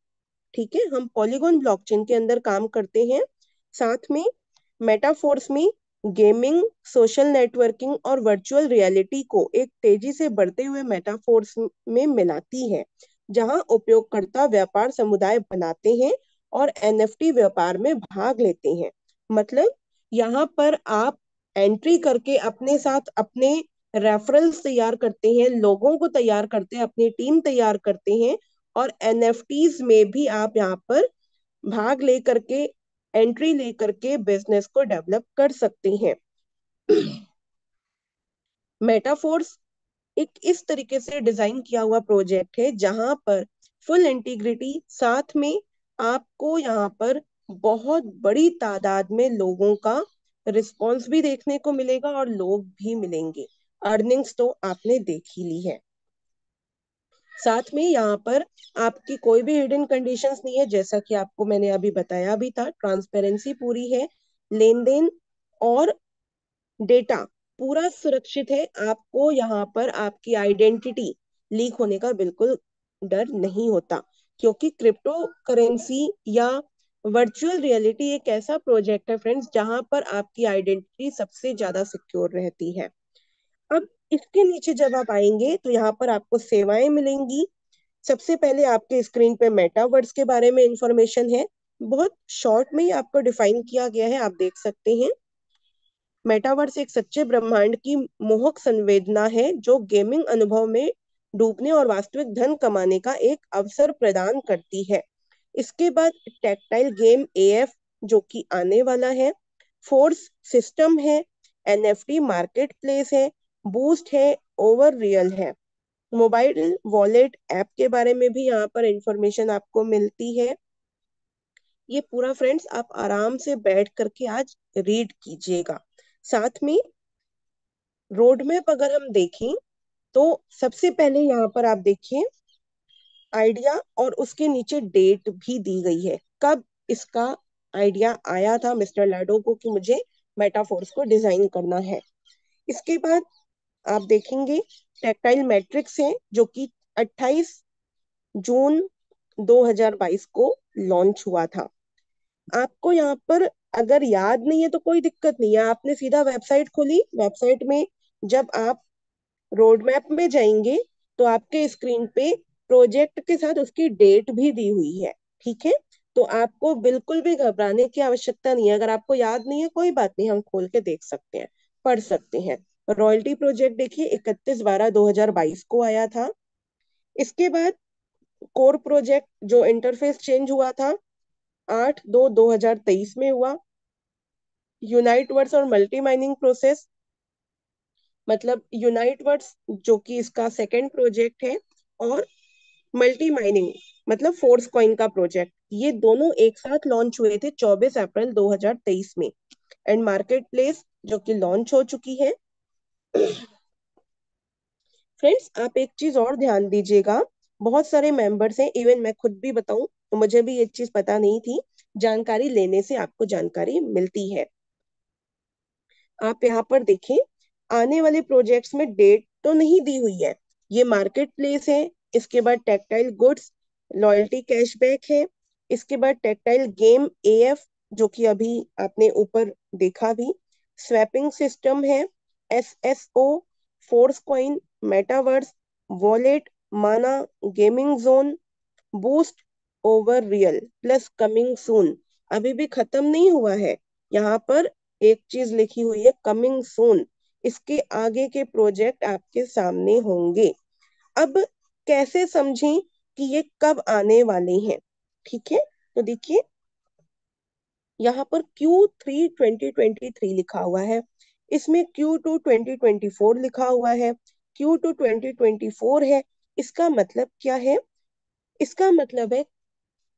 ठीक है, हम पॉलीगॉन ब्लॉकचेन के अंदर काम करते हैं। साथ में मेटाफोर्स में गेमिंग, सोशल नेटवर्किंग और वर्चुअल रियलिटी को एक तेजी से बढ़ते हुए मेटाफोर्स में मिलाती है, जहां उपयोगकर्ता व्यापार समुदाय बनाते हैं और एनएफटी व्यापार में भाग लेते हैं। मतलब यहाँ पर आप एंट्री करके अपने साथ अपने रेफरल्स तैयार करते हैं, लोगों को तैयार करते हैं, अपनी टीम तैयार करते हैं, और एनएफटीज में भी आप यहाँ पर भाग लेकर के, एंट्री लेकर के बिजनेस को डेवलप कर सकते हैं। मेटाफोर्स एक इस तरीके से डिजाइन किया हुआ प्रोजेक्ट है जहां पर फुल इंटीग्रिटी, साथ में आपको यहाँ पर बहुत बड़ी तादाद में लोगों का रिस्पॉन्स भी देखने को मिलेगा और लोग भी मिलेंगे। अर्निंग्स तो आपने देख ही ली है। साथ में यहाँ पर आपकी कोई भी हिडन कंडीशंस नहीं है, जैसा कि आपको मैंने अभी बताया भी था। ट्रांसपेरेंसी पूरी है, लेन देन और डेटा पूरा सुरक्षित है। आपको यहाँ पर आपकी आइडेंटिटी लीक होने का बिल्कुल डर नहीं होता, क्योंकि क्रिप्टो करेंसी या वर्चुअल रियलिटी एक ऐसा प्रोजेक्ट है फ्रेंड्स जहां पर आपकी आइडेंटिटी सबसे ज्यादा सिक्योर रहती है। अब इसके नीचे जब आप आएंगे तो यहाँ पर आपको सेवाएं मिलेंगी। सबसे पहले आपके स्क्रीन पे मेटावर्स के बारे में इंफॉर्मेशन है, बहुत शॉर्ट में ही आपको डिफाइन किया गया है, आप देख सकते हैं। मेटावर्स एक सच्चे ब्रह्मांड की मोहक संवेदना है जो गेमिंग अनुभव में डूबने और वास्तविक धन कमाने का एक अवसर प्रदान करती है। इसके बाद टेक्टाइल गेम एएफ जो कि आने वाला है, फोर्स सिस्टम है, एनएफटी मार्केट प्लेस है, बूस्ट है, ओवर रियल है। मोबाइल वॉलेट ऐप के बारे में भी यहाँ पर इंफॉर्मेशन आपको मिलती है। ये पूरा फ्रेंड्स आप आराम से बैठ करके आज रीड कीजिएगा। साथ में रोड मैप अगर हम देखें तो सबसे पहले यहाँ पर आप देखिए आइडिया, और उसके नीचे डेट भी दी गई है कब इसका आइडिया आया था मिस्टर लाडो को कि मुझे मेटाफोर्स को डिजाइन करना है। इसके बाद आप देखेंगे टेक्टाइल मैट्रिक्स है जो कि 28 जून 2022 को लॉन्च हुआ था। आपको यहाँ पर अगर याद नहीं है तो कोई दिक्कत नहीं है, आपने सीधा वेबसाइट खोली, वेबसाइट में जब आप रोड मैप में जाएंगे तो आपके स्क्रीन पे प्रोजेक्ट के साथ उसकी डेट भी दी हुई है। ठीक है, तो आपको बिल्कुल भी घबराने की आवश्यकता नहीं है। अगर आपको याद नहीं है कोई बात नहीं, हम खोल के देख सकते हैं, पढ़ सकते हैं। रॉयल्टी प्रोजेक्ट देखिए 31/12/2022 को आया था। इसके बाद कोर प्रोजेक्ट जो इंटरफेस चेंज हुआ था 8/2/2023 में हुआ। यूनाइट वर्ड्स और मल्टी माइनिंग प्रोसेस, मतलब यूनाइट वर्ड्स जो कि इसका सेकंड प्रोजेक्ट है, और मल्टी माइनिंग मतलब फोर्स कॉइन का प्रोजेक्ट, ये दोनों एक साथ लॉन्च हुए थे 24 अप्रैल 2023 में। एंड मार्केट प्लेस जो कि लॉन्च हो चुकी है। फ्रेंड्स आप एक चीज और ध्यान दीजिएगा, बहुत सारे मेंबर्स हैं, इवन मैं खुद भी बताऊं तो मुझे भी ये चीज पता नहीं थी। जानकारी लेने से आपको जानकारी मिलती है। आप यहाँ पर देखें, आने वाले प्रोजेक्ट्स में डेट तो नहीं दी हुई है। ये मार्केट प्लेस है, इसके बाद टेक्टाइल गुड्स, लॉयल्टी कैशबैक है, इसके बाद टेक्टाइल गेम एएफ जो कि अभी आपने ऊपर देखा भी, स्वैपिंग सिस्टम है, SSO, force coin, metaverse, wallet, माना, gaming zone, boost, over real plus coming soon. अभी भी खत्म नहीं हुआ है, यहाँ पर एक चीज लिखी हुई है कमिंग सून। इसके आगे के प्रोजेक्ट आपके सामने होंगे। अब कैसे समझें कि ये कब आने वाले हैं? ठीक है, तो देखिए यहाँ पर Q3 2023 लिखा हुआ है, इसमें Q2 2024 लिखा हुआ है, Q2 2024 है। इसका मतलब क्या है? इसका मतलब है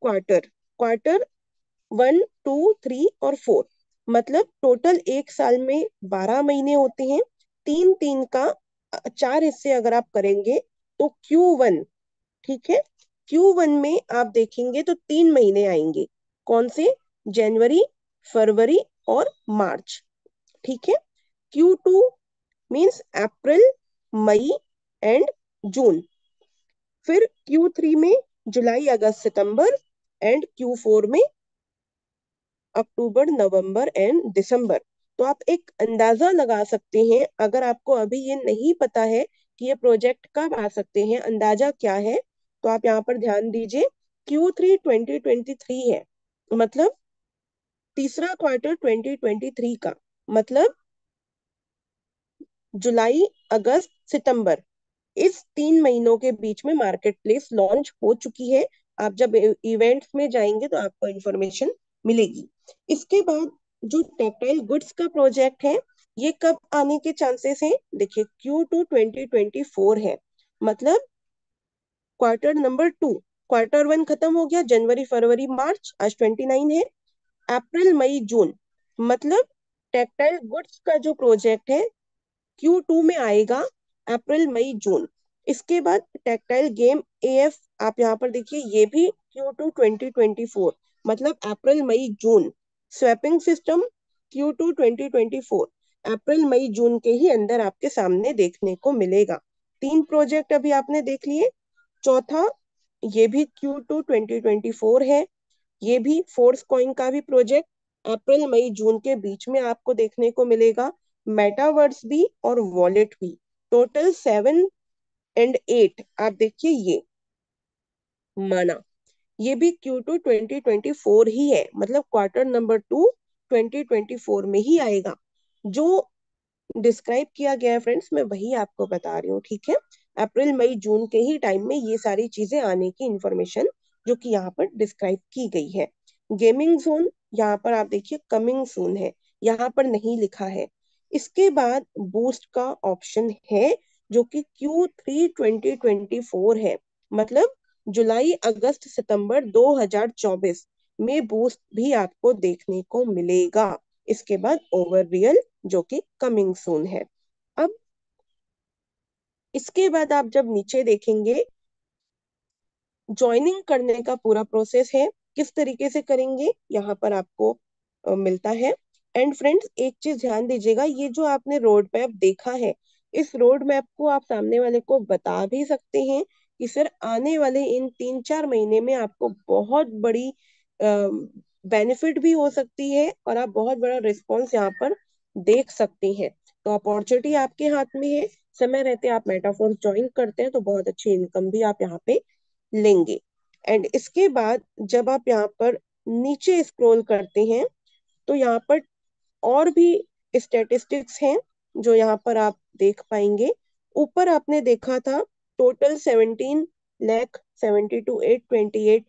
क्वार्टर, क्वार्टर 1 2 3 और 4, मतलब टोटल एक साल में 12 महीने होते हैं। तीन तीन का चार हिस्से अगर आप करेंगे तो Q1, ठीक है, Q1 में आप देखेंगे तो 3 महीने आएंगे। कौन से? जनवरी, फरवरी और मार्च। ठीक है, Q2 means April, May and June. फिर Q3 में जुलाई, अगस्त, सितंबर, एंड Q4 में अक्टूबर, नवंबर एंड दिसंबर। तो आप एक अंदाजा लगा सकते हैं, अगर आपको अभी ये नहीं पता है कि ये प्रोजेक्ट कब आ सकते हैं, अंदाजा क्या है, तो आप यहाँ पर ध्यान दीजिए। Q3 2023 है, मतलब तीसरा क्वार्टर 2023 का, मतलब जुलाई, अगस्त, सितंबर, इस 3 महीनों के बीच में मार्केट प्लेस लॉन्च हो चुकी है। आप जब इवेंट्स में जाएंगे तो आपको इंफॉर्मेशन मिलेगी। इसके बाद जो टेक्सटाइल गुड्स का प्रोजेक्ट है, ये कब आने के चांसेस हैं? देखिए Q2 2024 है, मतलब क्वार्टर नंबर 2। क्वार्टर 1 खत्म हो गया, जनवरी, फरवरी, मार्च, आज 29 है। अप्रैल, मई, जून, मतलब टेक्सटाइल गुड्स का जो प्रोजेक्ट है Q2 में आएगा, अप्रैल, मई, जून। इसके बाद टेक्टाइल गेम एएफ, आप यहाँ पर देखिए, ये भी Q2 2024, मतलब अप्रैल, मई, जून। स्वैपिंग सिस्टम Q2 2024, अप्रैल, मई, जून के ही अंदर आपके सामने देखने को मिलेगा। 3 प्रोजेक्ट अभी आपने देख लिए। चौथा, ये भी Q2 2024 है, ये भी फोर्स कॉइन का भी प्रोजेक्ट अप्रैल, मई, जून के बीच में आपको देखने को मिलेगा। मेटावर्स भी और वॉलेट भी, टोटल 7 और 8। आप देखिए ये माना, ये भी Q2 2024 ही है, मतलब क्वार्टर नंबर 2 2024 में ही आएगा। जो डिस्क्राइब किया गया है फ्रेंड्स, मैं वही आपको बता रही हूँ। ठीक है, अप्रैल, मई, जून के ही टाइम में ये सारी चीजें आने की इंफॉर्मेशन जो कि यहाँ पर डिस्क्राइब की गई है। गेमिंग जोन, यहाँ पर आप देखिए कमिंग सून है, यहाँ पर नहीं लिखा है। इसके बाद बूस्ट का ऑप्शन है जो कि Q3 2024 है, मतलब जुलाई, अगस्त, सितंबर 2024 में बूस्ट भी आपको देखने को मिलेगा। इसके बाद ओवर रियल जो कि कमिंग सून है। अब इसके बाद आप जब नीचे देखेंगे, ज्वाइनिंग करने का पूरा प्रोसेस है, किस तरीके से करेंगे यहाँ पर आपको मिलता है। एंड फ्रेंड्स एक चीज ध्यान दीजिएगा, ये जो आपने रोड मैप देखा है, इस रोड मैप को आप सामने वाले को बता भी सकते हैं कि सर आने वाले इन 3 4 महीने में आपको बहुत बड़ी बेनिफिट भी हो सकती है और आप बहुत बड़ा रिस्पॉन्स यहाँ पर देख सकते हैं। तो अपॉर्चुनिटी आपके हाथ में है, समय रहते आप मेटाफोर्स ज्वाइन करते हैं तो बहुत अच्छी इनकम भी आप यहाँ पे लेंगे। एंड इसके बाद जब आप यहाँ पर नीचे स्क्रॉल करते हैं तो यहाँ पर और भी स्टैटिस्टिक्स हैं जो यहाँ पर आप देख पाएंगे। ऊपर आपने देखा था टोटल 17,72,828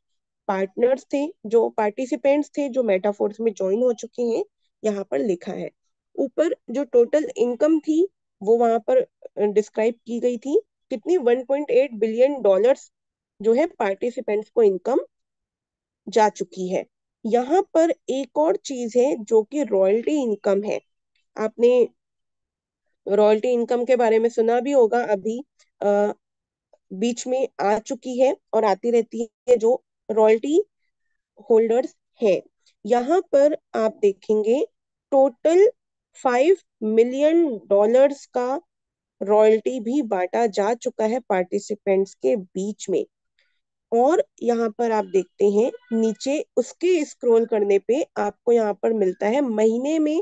पार्टनर्स थे, जो पार्टिसिपेंट्स थे, जो मेटाफोर्स में ज्वाइन हो चुके हैं, यहाँ पर लिखा है। ऊपर जो टोटल इनकम थी वो वहां पर डिस्क्राइब की गई थी, कितनी 1.8 बिलियन डॉलर्स जो है पार्टिसिपेंट्स को इनकम जा चुकी है। यहाँ पर एक और चीज है जो कि रॉयल्टी इनकम है। आपने रॉयल्टी इनकम के बारे में सुना भी होगा, अभी अ, बीच में आ चुकी है और आती रहती है, जो रॉयल्टी होल्डर्स है। यहाँ पर आप देखेंगे टोटल 5 मिलियन डॉलर्स का रॉयल्टी भी बांटा जा चुका है पार्टिसिपेंट्स के बीच में। और यहाँ पर आप देखते हैं नीचे उसके स्क्रॉल करने पे आपको यहाँ पर मिलता है महीने में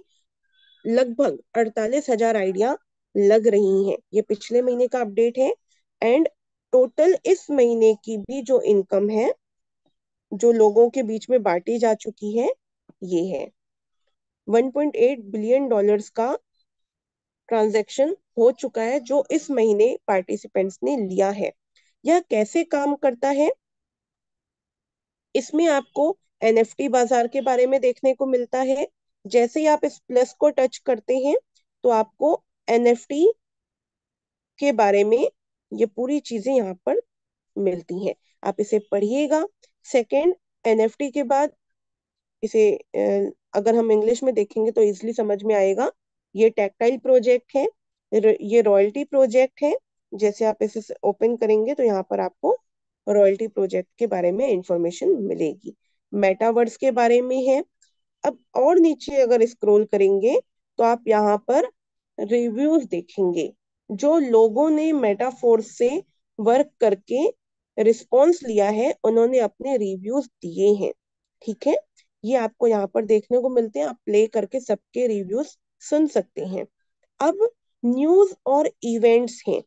लगभग 48,000 आइडिया लग रही हैं। ये पिछले महीने का अपडेट है। एंड टोटल इस महीने की भी जो इनकम है जो लोगों के बीच में बांटी जा चुकी है, ये है 1.8 बिलियन डॉलर्स का ट्रांजैक्शन हो चुका है जो इस महीने पार्टिसिपेंट्स ने लिया है। यह कैसे काम करता है? इसमें आपको एनएफटी बाजार के बारे में देखने को मिलता है। जैसे ही आप इस प्लस को टच करते हैं तो आपको एनएफटी के बारे में ये पूरी चीजें यहाँ पर मिलती हैं। आप इसे पढ़िएगा। सेकंड, एनएफटी के बाद इसे अगर हम इंग्लिश में देखेंगे तो इजिली समझ में आएगा। ये टैक्टाइल प्रोजेक्ट है, ये रॉयल्टी प्रोजेक्ट है। जैसे आप इसे ओपन करेंगे तो यहाँ पर आपको रॉयल्टी प्रोजेक्ट के बारे में इंफॉर्मेशन मिलेगी। मेटावर्स के बारे में है। अब और नीचे अगर स्क्रॉल करेंगे तो आप यहाँ पर रिव्यूज देखेंगे। जो लोगों ने मेटाफोर्स से वर्क करके रिस्पॉन्स लिया है उन्होंने अपने रिव्यूज दिए हैं। ठीक है, ये आपको यहाँ पर देखने को मिलते हैं। आप प्ले करके सबके रिव्यूज सुन सकते हैं। अब न्यूज और इवेंट्स हैं।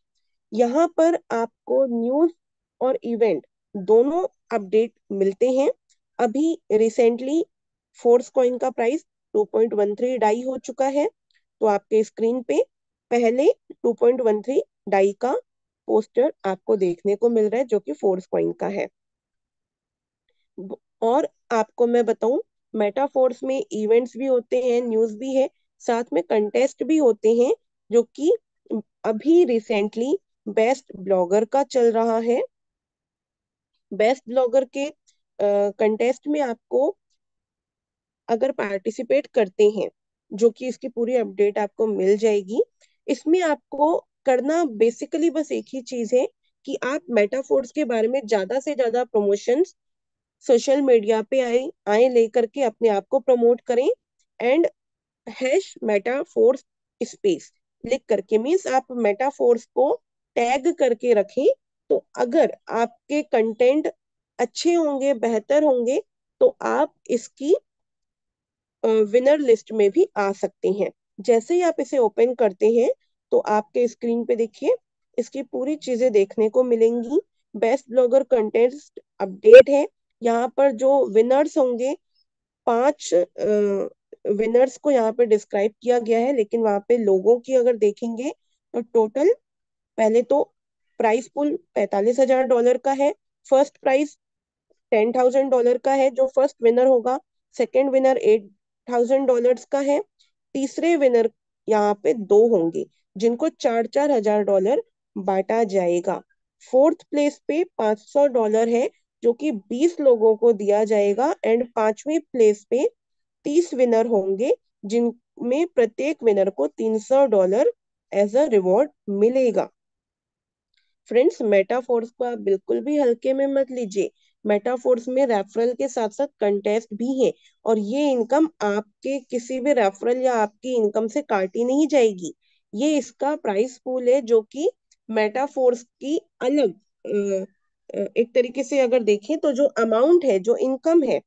यहाँ पर आपको न्यूज और इवेंट दोनों अपडेट मिलते हैं। अभी रिसेंटली फोर्स कॉइन का प्राइस 2.13 डाई हो चुका है। तो आपके स्क्रीन पे पहले 2.13 डाई का पोस्टर आपको देखने को मिल रहा है जो कि फोर्स कॉइन का है। और आपको मैं बताऊं, मेटाफोर्स में इवेंट्स भी होते हैं, न्यूज भी है, साथ में कंटेस्ट भी होते हैं, जो कि अभी रिसेंटली बेस्ट ब्लॉगर का चल रहा है। बेस्ट ब्लॉगर के कंटेस्ट में आपको अगर पार्टिसिपेट करते हैं, जो कि इसकी पूरी अपडेट आपको मिल जाएगी, इसमें आपको करना बेसिकली बस एक ही चीज है कि आप मेटाफोर्स के बारे में ज्यादा से ज्यादा प्रमोशंस सोशल मीडिया पे आए आए लेकर के अपने आप को प्रमोट करें। एंड #मेटाफोर्स स्पेस लिख करके, मीन्स आप मेटाफोर्स को टैग करके रखें। तो अगर आपके कंटेंट अच्छे होंगे, बेहतर होंगे, तो आप इसकी विनर लिस्ट में भी आ सकते हैं। जैसे ही आप इसे ओपन करते हैं तो आपके स्क्रीन पे देखिए इसकी पूरी चीजें देखने को मिलेंगी। बेस्ट ब्लॉगर कंटेस्ट अपडेट है। यहाँ पर जो विनर्स होंगे, 5 विनर्स को यहाँ पे डिस्क्राइब किया गया है, लेकिन वहां पे लोगों की अगर देखेंगे तो टोटल पहले तो प्राइस पुल $45,000 का है। फर्स्ट प्राइस $10,000 का है जो फर्स्ट विनर होगा। सेकंड विनर $8,000 का है। तीसरे विनर यहाँ पे दो होंगे जिनको 4-4 हजार डॉलर बांटा जाएगा। फोर्थ प्लेस पे $500 है जो कि 20 लोगों को दिया जाएगा। एंड पांचवी प्लेस पे 30 विनर होंगे जिनमें प्रत्येक विनर को $300 एज अ रिवॉर्ड मिलेगा। फ्रेंड्स, मेटाफोर्स को आप बिल्कुल भी हल्के में मत लीजिए। मेटाफोर्स में रेफरल के साथ साथ कंटेस्ट भी है, और ये इनकम आपके किसी भी रेफरल या आपकी इनकम से काटी नहीं जाएगी। ये इसका प्राइस पूल है जो कि मेटाफोर्स की अलग एक तरीके से अगर देखें तो जो अमाउंट है, जो इनकम है,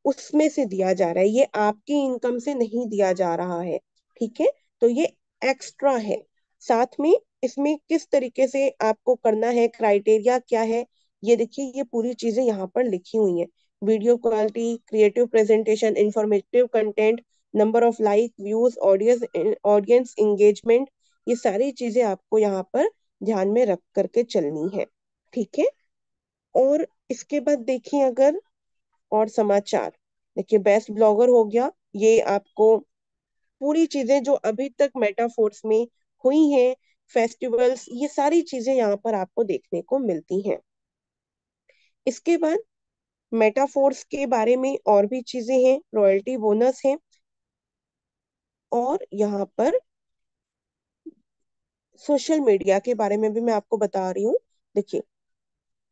उसमें से दिया जा रहा है। ये आपकी इनकम से नहीं दिया जा रहा है। ठीक है, तो ये एक्स्ट्रा है। साथ में इसमें किस तरीके से आपको करना है, क्राइटेरिया क्या है, ये देखिए ये पूरी चीजें यहाँ पर लिखी हुई हैं। Video quality, creative presentation, informative content, number of like, views, audience audience engagement, ये सारी चीजें आपको यहाँ पर ध्यान में रख करके चलनी है। ठीक है। और इसके बाद देखिए अगर और समाचार, देखिए बेस्ट ब्लॉगर हो गया, ये आपको पूरी चीजें जो अभी तक मेटाफोर्स में हुई हैं, फेस्टिवल्स, ये सारी चीजें यहाँ पर आपको देखने को मिलती हैं। इसके बाद मेटाफोर्स के बारे में और भी चीजें हैं, रॉयल्टी बोनस है, और यहाँ पर सोशल मीडिया के बारे में भी मैं आपको बता रही हूँ। देखिए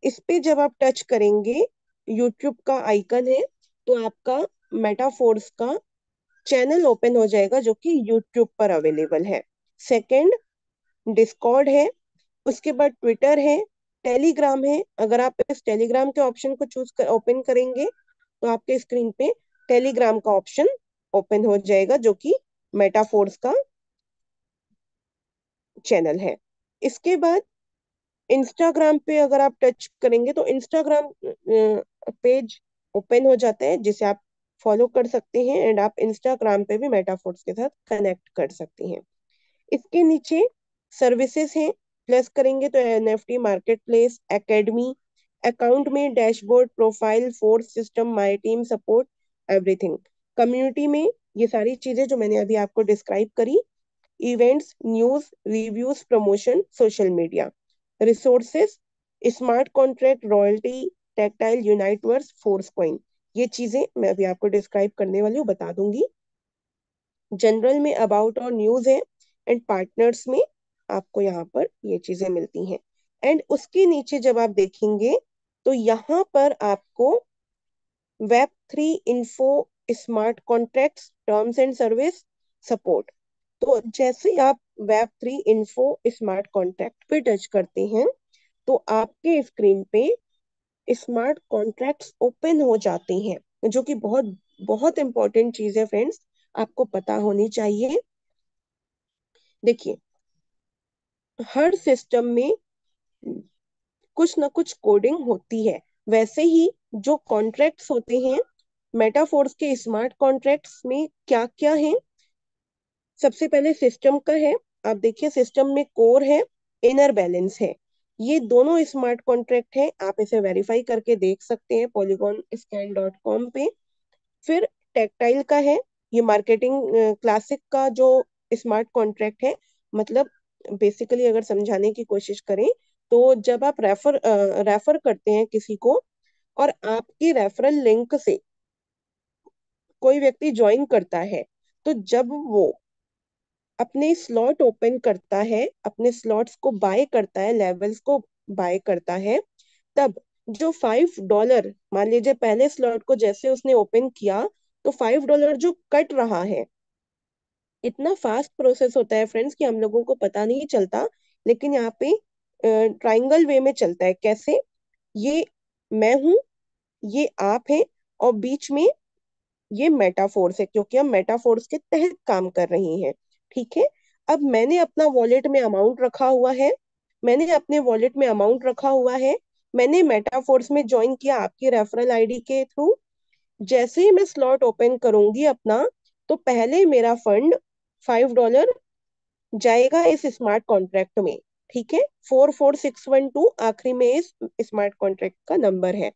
इस पे जब आप टच करेंगे, यूट्यूब का आइकन है, तो आपका मेटाफोर्स का चैनल ओपन हो जाएगा जो कि यूट्यूब पर अवेलेबल है। सेकंड, डिस्कॉर्ड है, उसके बाद ट्विटर है, टेलीग्राम है। अगर आप इस टेलीग्राम के ऑप्शन को चूज कर ओपन करेंगे तो आपके स्क्रीन पे टेलीग्राम का ऑप्शन ओपन हो जाएगा जो कि मेटाफोर्स का चैनल है। इसके बाद इंस्टाग्राम पे अगर आप टच करेंगे तो इंस्टाग्राम पेज ओपन हो जाता है जिसे आप फॉलो कर सकते हैं, एंड आप इंस्टाग्राम पे भी मेटाफोर्स के साथ कनेक्ट कर सकते हैं। इसके नीचे सर्विसेज हैं, प्लस करेंगे तो NFT market place, academy, account में dashboard, profile, force system, my team support, everything. Community में ये सारी चीजें जो मैंने अभी आपको डिस्क्राइब करी, events, news, reviews, promotion, social media, resources, smart contract, royalty, textile, uniteverse, force coin, ये चीजें मैं अभी आपको डिस्क्राइब करने वाली हूँ, बता दूंगी। जनरल में अबाउट और न्यूज है, एंड पार्टनर्स में आपको यहाँ पर ये चीजें मिलती हैं। एंड उसके नीचे जब आप देखेंगे तो यहाँ पर आपको web three info, smart contracts, terms and service, support. तो जैसे आप web three info smart contract पे टच करते हैं तो आपके स्क्रीन पे स्मार्ट कॉन्ट्रैक्ट्स ओपन हो जाते हैं, जो कि बहुत बहुत इंपॉर्टेंट चीज है फ्रेंड्स, आपको पता होनी चाहिए। देखिए हर सिस्टम में कुछ ना कुछ कोडिंग होती है, वैसे ही जो कॉन्ट्रैक्ट्स होते हैं मेटाफोर्स के स्मार्ट कॉन्ट्रैक्ट्स में क्या क्या है। सबसे पहले सिस्टम का है, आप देखिए सिस्टम में कोर है, इनर बैलेंस है, ये दोनों स्मार्ट कॉन्ट्रैक्ट है, आप इसे वेरीफाई करके देख सकते हैं पॉलीगॉन स्कैन डॉट कॉम पे। फिर टेक्टाइल का है, ये मार्केटिंग क्लासिक का जो स्मार्ट कॉन्ट्रैक्ट है, मतलब बेसिकली अगर समझाने की कोशिश करें तो जब आप रेफर करते हैं किसी को और आपकी रेफरल लिंक से कोई व्यक्ति ज्वाइन करता है, तो जब वो अपने स्लॉट ओपन करता है, अपने स्लॉट्स को बाय करता है, लेवल्स को बाय करता है, तब जो $5, मान लीजिए पहले स्लॉट को जैसे उसने ओपन किया तो $5 जो कट रहा है, इतना फास्ट प्रोसेस होता है फ्रेंड्स कि हम लोगों को पता नहीं चलता, लेकिन यहाँ पे ट्राइंगल वे में चलता है। कैसे? ये मैं हूं, ये आप हैं, और बीच में ये मेटाफोर्स है क्योंकि हम मेटाफोर्स के तहत काम कर रहे हैं। ठीक है। अब मैंने अपना वॉलेट में अमाउंट रखा हुआ है, मैंने अपने वॉलेट में अमाउंट रखा हुआ है, मैंने मेटाफोर्स में ज्वाइन किया आपकी रेफरल आईडी के थ्रू। जैसे ही मैं स्लॉट ओपन करूंगी अपना, तो पहले मेरा फंड $5 जाएगा इस स्मार्ट कॉन्ट्रैक्ट में। ठीक है। 44612 आखिरी में इस स्मार्ट कॉन्ट्रैक्ट का नंबर है।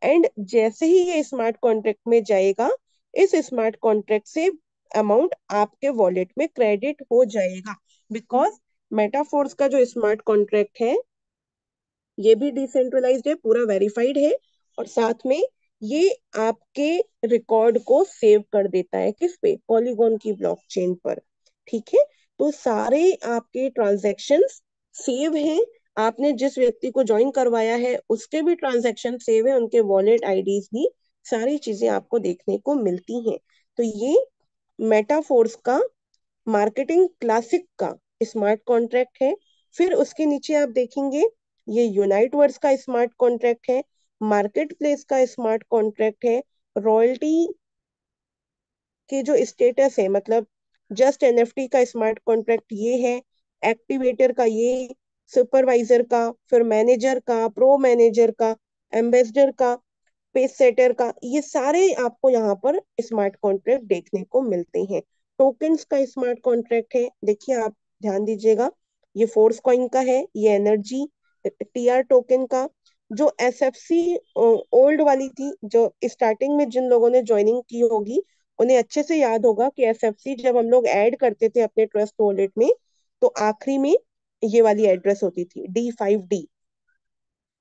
एंड जैसे ही ये स्मार्ट कॉन्ट्रैक्ट में जाएगा, इस स्मार्ट कॉन्ट्रैक्ट से अमाउंट आपके वॉलेट में क्रेडिट हो जाएगा, बिकॉज मेटाफोर्स का जो स्मार्ट कॉन्ट्रैक्ट है ये भी डिसेंट्रलाइज्ड है, पूरा वेरीफाइड है, और साथ में ये आपके रिकॉर्ड को सेव कर देता है किस पे? पॉलीगॉन की ब्लॉकचेन पर। ठीक है। तो सारे आपके ट्रांजैक्शंस सेव हैं, आपने जिस व्यक्ति को ज्वाइन करवाया है उसके भी ट्रांजैक्शन सेव है, उनके वॉलेट आईडीज भी, सारी चीजें आपको देखने को मिलती हैं। तो ये मेटाफोर्स का मार्केटिंग क्लासिक का स्मार्ट कॉन्ट्रैक्ट है। फिर उसके नीचे आप देखेंगे ये यूनाइटवर्स का स्मार्ट कॉन्ट्रैक्ट है, मार्केट प्लेस का स्मार्ट कॉन्ट्रैक्ट है, रॉयल्टी के जो स्टेटस है, मतलब जस्ट एनएफटी का स्मार्ट कॉन्ट्रैक्ट ये है, एक्टिवेटर का ये, सुपरवाइजर का, फिर मैनेजर का, प्रो मैनेजर का, एम्बेसडर का, पेस सेटर का, ये सारे आपको यहाँ पर स्मार्ट कॉन्ट्रैक्ट देखने को मिलते हैं। टोकन्स का स्मार्ट कॉन्ट्रैक्ट है, देखिए आप ध्यान दीजिएगा, ये फोर्स कॉइन का है, ये एनर्जी टीआर टोकन का। जो एसएफसी ओल्ड वाली थी, जो स्टार्टिंग में जिन लोगों ने ज्वाइनिंग की होगी उन्हें अच्छे से याद होगा कि एसएफसी जब हम लोग ऐड करते थे अपने ट्रस्ट वॉलेट में, तो आखिरी में ये वाली एड्रेस होती थी D5D,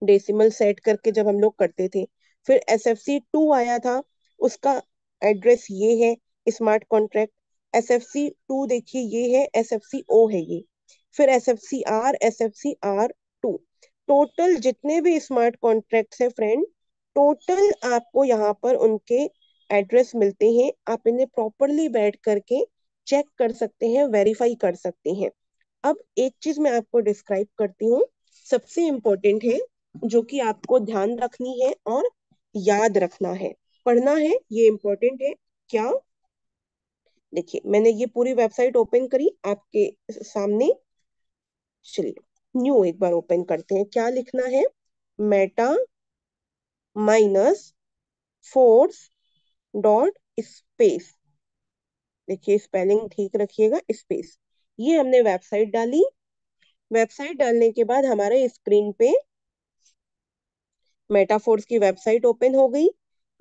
डेसिमल सेट करके जब हम लोग करते थे। फिर SFC 2 आया था, उसका एड्रेस ये है, स्मार्ट कॉन्ट्रैक्ट। SFC 2 देखिए ये है, SFCO है ये। फिर SFCR, SFCR 2, टोटल जितने भी स्मार्ट कॉन्ट्रैक्ट्स है फ्रेंड, टोटल आपको यहाँ पर उनके एड्रेस मिलते हैं। आप इन्हें प्रॉपरली बैठ करके चेक कर सकते हैं, वेरीफाई कर सकते हैं। अब एक चीज मैं आपको डिस्क्राइब करती हूँ, सबसे इम्पोर्टेंट है, जो कि आपको ध्यान रखनी है और याद रखना है, पढ़ना है, ये इम्पोर्टेंट है। क्या, देखिए मैंने ये पूरी वेबसाइट ओपन करी आपके सामने। चलिए न्यू एक बार ओपन करते हैं, क्या लिखना है, Meta minus force dot space, देखिए स्पेलिंग ठीक रखिएगा, स्पेस। ये हमने वेबसाइट डाली। वेबसाइट डालने के बाद हमारे स्क्रीन पे मेटाफोर्स की वेबसाइट ओपन हो गई।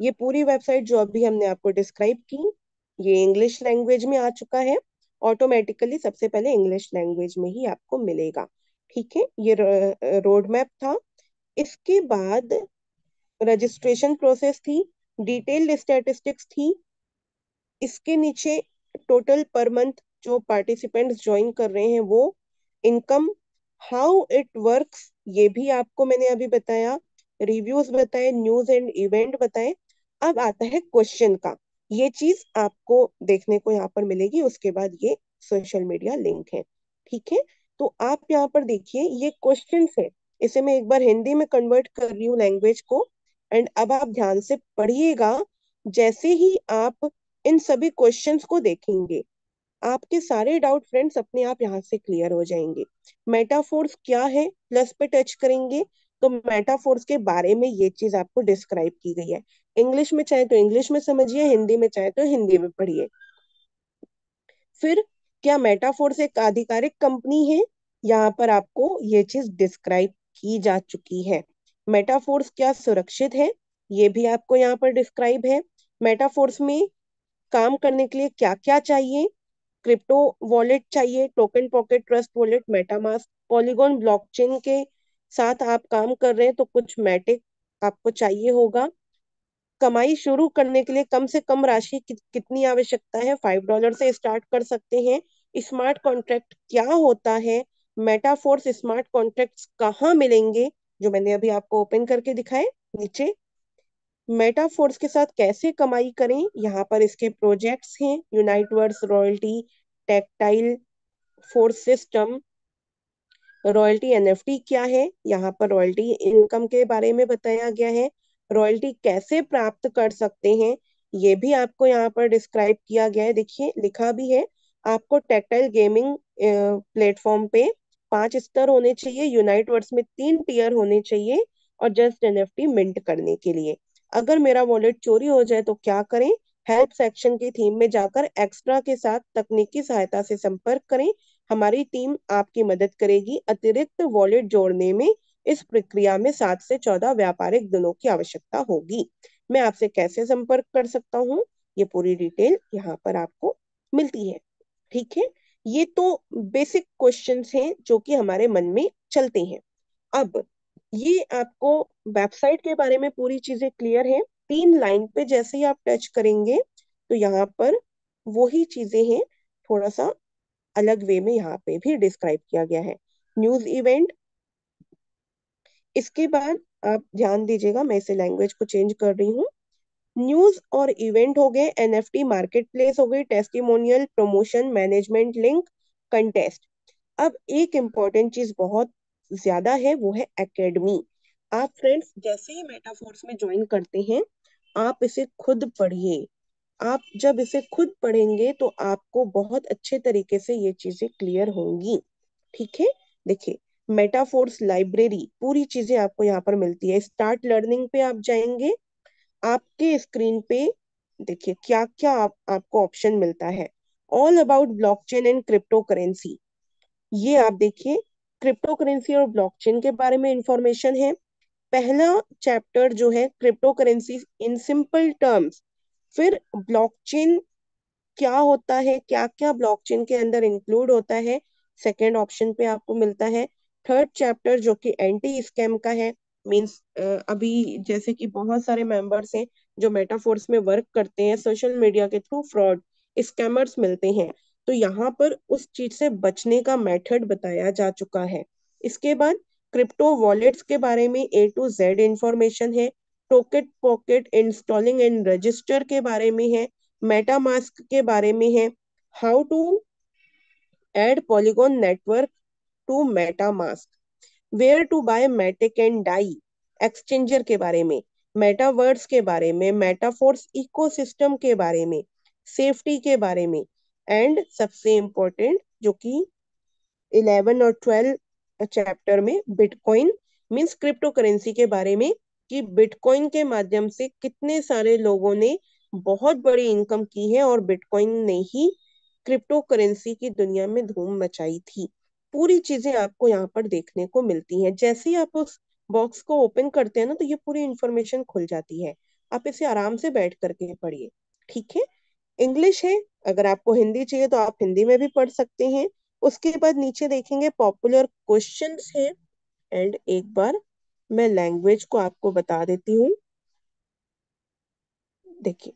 ये पूरी वेबसाइट जो अभी हमने आपको डिस्क्राइब की, ये इंग्लिश लैंग्वेज में आ चुका है। ऑटोमेटिकली सबसे पहले इंग्लिश लैंग्वेज में ही आपको मिलेगा। ठीक है, ये रोड मैप था। इसके बाद रजिस्ट्रेशन प्रोसेस थी, डिटेल्ड स्टैटिस्टिक्स थी, इसके नीचे टोटल पर मंथ जो पार्टिसिपेंट्स ज्वाइन कर रहे हैं वो, इनकम, हाउ इट वर्क्स ये भी आपको मैंने अभी बताया, रिव्यूज बताए, न्यूज एंड इवेंट बताए। अब आता है क्वेश्चन का, ये चीज आपको देखने को यहाँ पर मिलेगी, उसके बाद ये सोशल मीडिया लिंक है। ठीक है, तो आप यहाँ पर देखिए ये क्वेश्चन है, इसे मैं एक बार हिंदी में कन्वर्ट कर रही हूँ लैंग्वेज को। एंड अब आप ध्यान से पढ़िएगा, जैसे ही आप इन सभी क्वेश्चंस को देखेंगे, आपके सारे डाउट फ्रेंड्स अपने आप यहाँ से क्लियर हो जाएंगे। मेटाफोर्स क्या है, प्लस पे टच करेंगे तो मेटाफोर्स के बारे में ये चीज आपको डिस्क्राइब की गई है। इंग्लिश में चाहे तो इंग्लिश में समझिए, हिंदी में चाहे तो हिंदी में पढ़िए। फिर क्या मेटाफोर्स एक आधिकारिक कंपनी है, यहाँ पर आपको ये चीज डिस्क्राइब की जा चुकी है। मेटाफोर्स क्या सुरक्षित है, ये भी आपको यहाँ पर डिस्क्राइब है। मेटाफोर्स में काम करने के लिए क्या क्या चाहिए, क्रिप्टो वॉलेट चाहिए, token pocket trust wallet, MetaMask, polygon blockchain के साथ आप काम कर रहे हैं तो कुछ मैटिक आपको चाहिए होगा। कमाई शुरू करने के लिए कम से कम राशि कितनी आवश्यकता है, $5 से स्टार्ट कर सकते हैं। स्मार्ट कॉन्ट्रैक्ट क्या होता है, मेटाफोर्स स्मार्ट कॉन्ट्रैक्ट्स कहाँ मिलेंगे, जो मैंने अभी आपको ओपन करके दिखाए नीचे। मेटाफोर्स के साथ कैसे कमाई करें, यहाँ पर इसके प्रोजेक्ट्स हैं, uniteverse, royalty, textile, force system, royalty NFT क्या है, यहाँ पर रॉयल्टी इनकम के बारे में बताया गया है। रॉयल्टी कैसे प्राप्त कर सकते हैं, ये भी आपको यहाँ पर डिस्क्राइब किया गया है, देखिए लिखा भी है। आपको टेक्टाइल गेमिंग प्लेटफॉर्म पे 5 स्तर होने चाहिए, यूनाइटवर्स में 3 टियर होने चाहिए, और जस्ट एनएफटी मिंट करने के लिए। अगर मेरा वॉलेट चोरी हो जाए तो क्या करें, हेल्प सेक्शन की थीम में जाकर एक्स्ट्रा के साथ तकनीकी सहायता से संपर्क करें, हमारी टीम आपकी मदद करेगी। अतिरिक्त वॉलेट जोड़ने में इस प्रक्रिया में 7 से 14 व्यापारिक दिनों की आवश्यकता होगी। मैं आपसे कैसे संपर्क कर सकता हूँ, ये पूरी डिटेल यहाँ पर आपको मिलती है। ठीक है, ये तो बेसिक क्वेश्चंस हैं जो कि हमारे मन में चलते हैं। अब ये आपको वेबसाइट के बारे में पूरी चीजें क्लियर हैं। 3 लाइन पे जैसे ही आप टच करेंगे तो यहाँ पर वही चीजें हैं, थोड़ा सा अलग वे में यहाँ पे भी डिस्क्राइब किया गया है। न्यूज इवेंट, इसके बाद आप ध्यान दीजिएगा, मैं इसे लैंग्वेज को चेंज कर रही हूँ। न्यूज और इवेंट हो गए, एनएफटी मार्केट प्लेस हो गई, testimonial, promotion, management link, contest. अब एक इम्पॉर्टेंट चीज बहुत ज्यादा है, वो है एकेडमी। आप फ्रेंड्स जैसे ही मेटाफोर्स में ज्वाइन करते हैं, आप इसे खुद पढ़िए। आप जब इसे खुद पढ़ेंगे तो आपको बहुत अच्छे तरीके से ये चीजें क्लियर होंगी। ठीक है। देखिए, मेटाफोर्स लाइब्रेरी पूरी चीजें आपको यहाँ पर मिलती है। स्टार्ट लर्निंग पे आप जाएंगे, आपके स्क्रीन पे देखिए क्या क्या आपको ऑप्शन मिलता है। All about blockchain and crypto currency, ये आप देखिए, क्रिप्टो करेंसी और ब्लॉकचेन के बारे में इंफॉर्मेशन है। पहला चैप्टर जो है crypto currency in simple terms, फिर ब्लॉकचेन क्या होता है, क्या क्या ब्लॉकचेन के अंदर इंक्लूड होता है, सेकेंड ऑप्शन पे आपको मिलता है। थर्ड चैप्टर जो कि एंटी स्कैम का है, मींस अभी जैसे कि बहुत सारे मेंबर्स हैं जो मेटाफोर्स में वर्क करते हैं, सोशल मीडिया के थ्रू फ्रॉड स्कैमर्स मिलते हैं, तो यहाँ पर उस चीज से बचने का मेथड बताया जा चुका है। इसके बाद क्रिप्टो वॉलेट्स के बारे में A to Z इंफॉर्मेशन है। Token pocket installing and register के बारे में है। मेटामास्क के बारे में है। How to add Polygon network to MetaMask, where to buy Matic and DAI, exchanger के बारे में, मेटावर्स के बारे में, मेटाफोर्स इकोसिस्टम के बारे में, सेफ्टी के बारे में, एंड सबसे इम्पोर्टेंट जो कि 11 और 12 चैप्टर में बिटकॉइन मीन्स क्रिप्टो करेंसी के बारे में, कि बिटकॉइन के माध्यम से कितने सारे लोगों ने बहुत बड़ी इनकम की है और बिटकॉइन ने ही क्रिप्टो करेंसी की दुनिया में धूम मचाई थी। पूरी चीजें आपको यहाँ पर देखने को मिलती हैं। जैसे ही आप उस बॉक्स को ओपन करते हैं ना, तो ये पूरी इंफॉर्मेशन खुल जाती है। आप इसे आराम से बैठ करके पढ़िए, ठीक है। इंग्लिश है, अगर आपको हिंदी चाहिए तो आप हिंदी में भी पढ़ सकते हैं। उसके बाद नीचे देखेंगे पॉपुलर क्वेश्चंस है। एंड एक बार मैं लैंग्वेज को आपको बता देती हूँ। देखिए,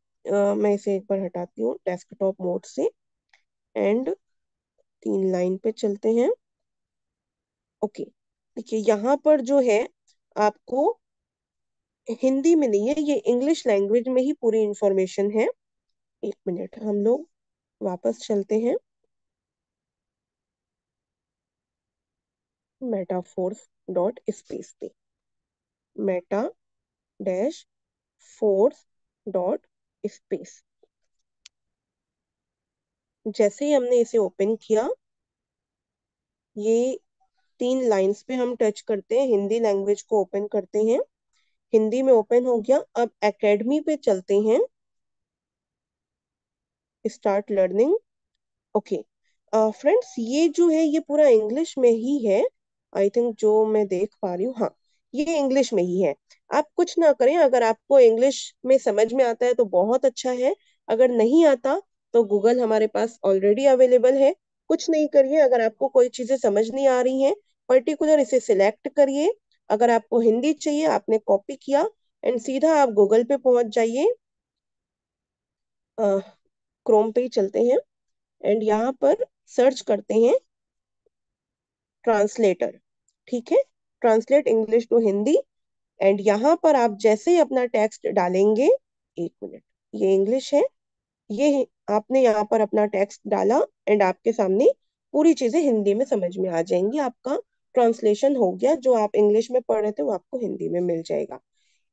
मैं इसे एक बार हटाती हूँ डेस्कटॉप मोड से, एंड 3 लाइन पे चलते हैं। ओके, देखिए यहाँ पर जो है आपको हिंदी में नहीं है, ये इंग्लिश लैंग्वेज में ही पूरी इंफॉर्मेशन है। एक मिनट, हम लोग वापस चलते हैं मेटाफोर्स डॉट स्पेस पे, Meta dash force dot space. जैसे ही हमने इसे ओपन किया, ये 3 लाइंस पे हम टच करते हैं, हिंदी लैंग्वेज को ओपन करते हैं, हिंदी में ओपन हो गया। अब एकेडमी पे चलते हैं, स्टार्ट लर्निंग। ओके फ्रेंड्स, ये जो है ये पूरा इंग्लिश में ही है। आई थिंक जो मैं देख पा रही हूँ, हाँ, ये इंग्लिश में ही है। आप कुछ ना करें, अगर आपको इंग्लिश में समझ में आता है तो बहुत अच्छा है, अगर नहीं आता तो गूगल हमारे पास ऑलरेडी अवेलेबल है। कुछ नहीं करिए, अगर आपको कोई चीजें समझ नहीं आ रही हैं पर्टिकुलर, इसे सिलेक्ट करिए। अगर आपको हिंदी चाहिए, आपने कॉपी किया एंड सीधा आप गूगल पे पहुंच जाइए। क्रोम पे ही चलते हैं एंड यहाँ पर सर्च करते हैं ट्रांसलेटर, ठीक है, translate English to Hindi. And यहाँ पर आप जैसे ही अपना टेक्स्ट डालेंगे, एक मिनट, ये इंग्लिश है, ये आपने यहाँ पर अपना टेक्स्ट डाला एंड आपके सामने पूरी चीजें हिंदी में समझ में आ जाएंगी। आपका ट्रांसलेशन हो गया, जो आप इंग्लिश में पढ़ रहे थे वो आपको हिंदी में मिल जाएगा।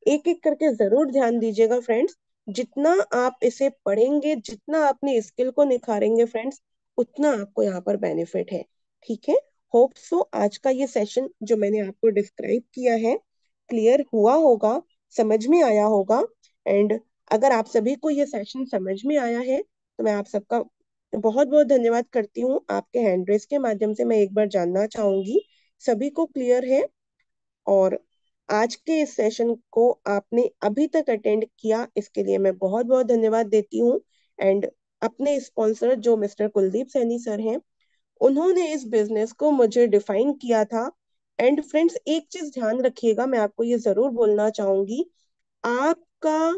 एक एक करके जरूर ध्यान दीजिएगा फ्रेंड्स, जितना आप इसे पढ़ेंगे, जितना अपनी स्किल को निखारेंगे फ्रेंड्स, उतना आपको यहाँ पर बेनिफिट है, ठीक है। होप सो आज का ये सेशन जो मैंने आपको डिस्क्राइब किया है क्लियर हुआ होगा, समझ में आया होगा। एंड अगर आप सभी को ये सेशन समझ में आया है तो मैं आप सबका बहुत बहुत धन्यवाद करती हूँ। आपके हैंड रेस के माध्यम से मैं एक बार जानना चाहूंगी सभी को क्लियर है। और आज के इस सेशन को आपने अभी तक अटेंड किया, इसके लिए मैं बहुत बहुत धन्यवाद देती हूँ। एंड अपने स्पॉन्सर जो मिस्टर कुलदीप सैनी सर हैं, उन्होंने इस बिजनेस को मुझे डिफाइन किया था। एंड फ्रेंड्स, एक चीज ध्यान रखिएगा, मैं आपको ये जरूर बोलना चाहूंगी, आपका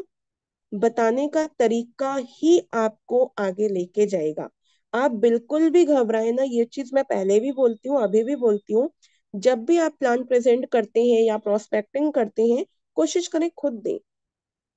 बताने का तरीका ही आपको आगे लेके जाएगा। आप बिल्कुल भी घबराए ना, ये चीज मैं पहले भी बोलती हूँ, अभी भी बोलती हूँ। जब भी आप प्लान प्रेजेंट करते हैं या प्रोस्पेक्टिंग करते हैं, कोशिश करें खुद दें,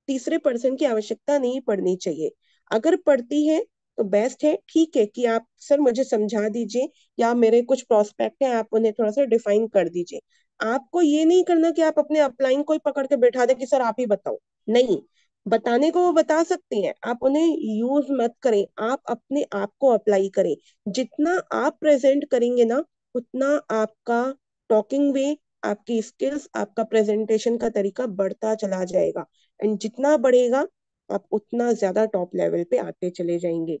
तीसरे पर्सन की आवश्यकता नहीं पड़नी चाहिए। अगर पड़ती है तो बेस्ट है, ठीक है कि आप सर मुझे समझा दीजिए, या मेरे कुछ प्रोस्पेक्ट है आप उन्हें थोड़ा सा डिफाइन कर दीजिए। आपको ये नहीं करना कि आप अपने अपलाइन को ही पकड़ के बैठा दे कि सर आप ही बताओ। नहीं, बताने को वो बता सकते हैं, आप उन्हें यूज मत करें, आप अपने आप को अप्लाई करें। जितना आप प्रेजेंट करेंगे ना, उतना आपका टॉकिंग वे, आपकी स्किल्स, आपका प्रेजेंटेशन का तरीका बढ़ता चला जाएगा। एंड जितना बढ़ेगा, आप उतना ज्यादा टॉप लेवल पे आते चले जाएंगे।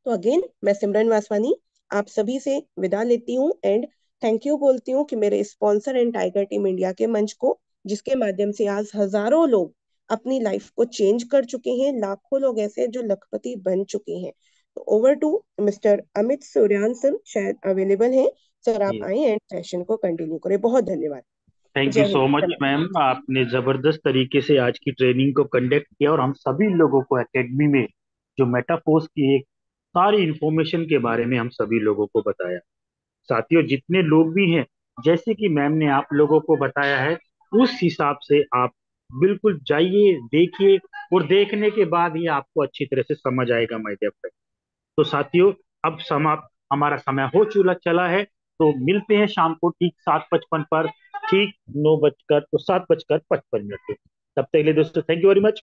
तो अगेन मैं सिमरन वासवानी आप सभी से विदा लेती हूँ, एंड थैंक यू बोलती हूँ कि मेरे sponsor and tiger team India के मंच को, जिसके माध्यम से आज हजारों लोग अपनी लाइफ को चेंज कर चुके हैं, लाखों लोग ऐसे हैं जो लखपति बन चुके हैं। तो ओवर टू मिस्टर अमित सूर्यांसन, शायद अवेलेबल हैं। सर आप आए एंड सेशन को कंटिन्यू करें। बहुत धन्यवाद। थैंक यू जय सो हिंद, मच नमस्कार। मैम, आपने जबरदस्त तरीके से आज की ट्रेनिंग को कंडक्ट किया और हम सभी लोगों को एकेडमी में जो मेटाफोर्स की एक सारी इंफॉर्मेशन के बारे में हम सभी लोगों को बताया। साथियों, जितने लोग भी हैं, जैसे कि मैम ने आप लोगों को बताया है, उस हिसाब से आप बिल्कुल जाइए, देखिए, और देखने के बाद ही आपको अच्छी तरह से समझ आएगा माय डियर फ्रेंड। तो साथियों, अब समाप्त हमारा समय हो चुका चला है। तो मिलते हैं शाम को ठीक 7:55 पर, ठीक 9 बजकर तो 7:55 पे। तब तक के लिए दोस्तों, थैंक यू वेरी मच।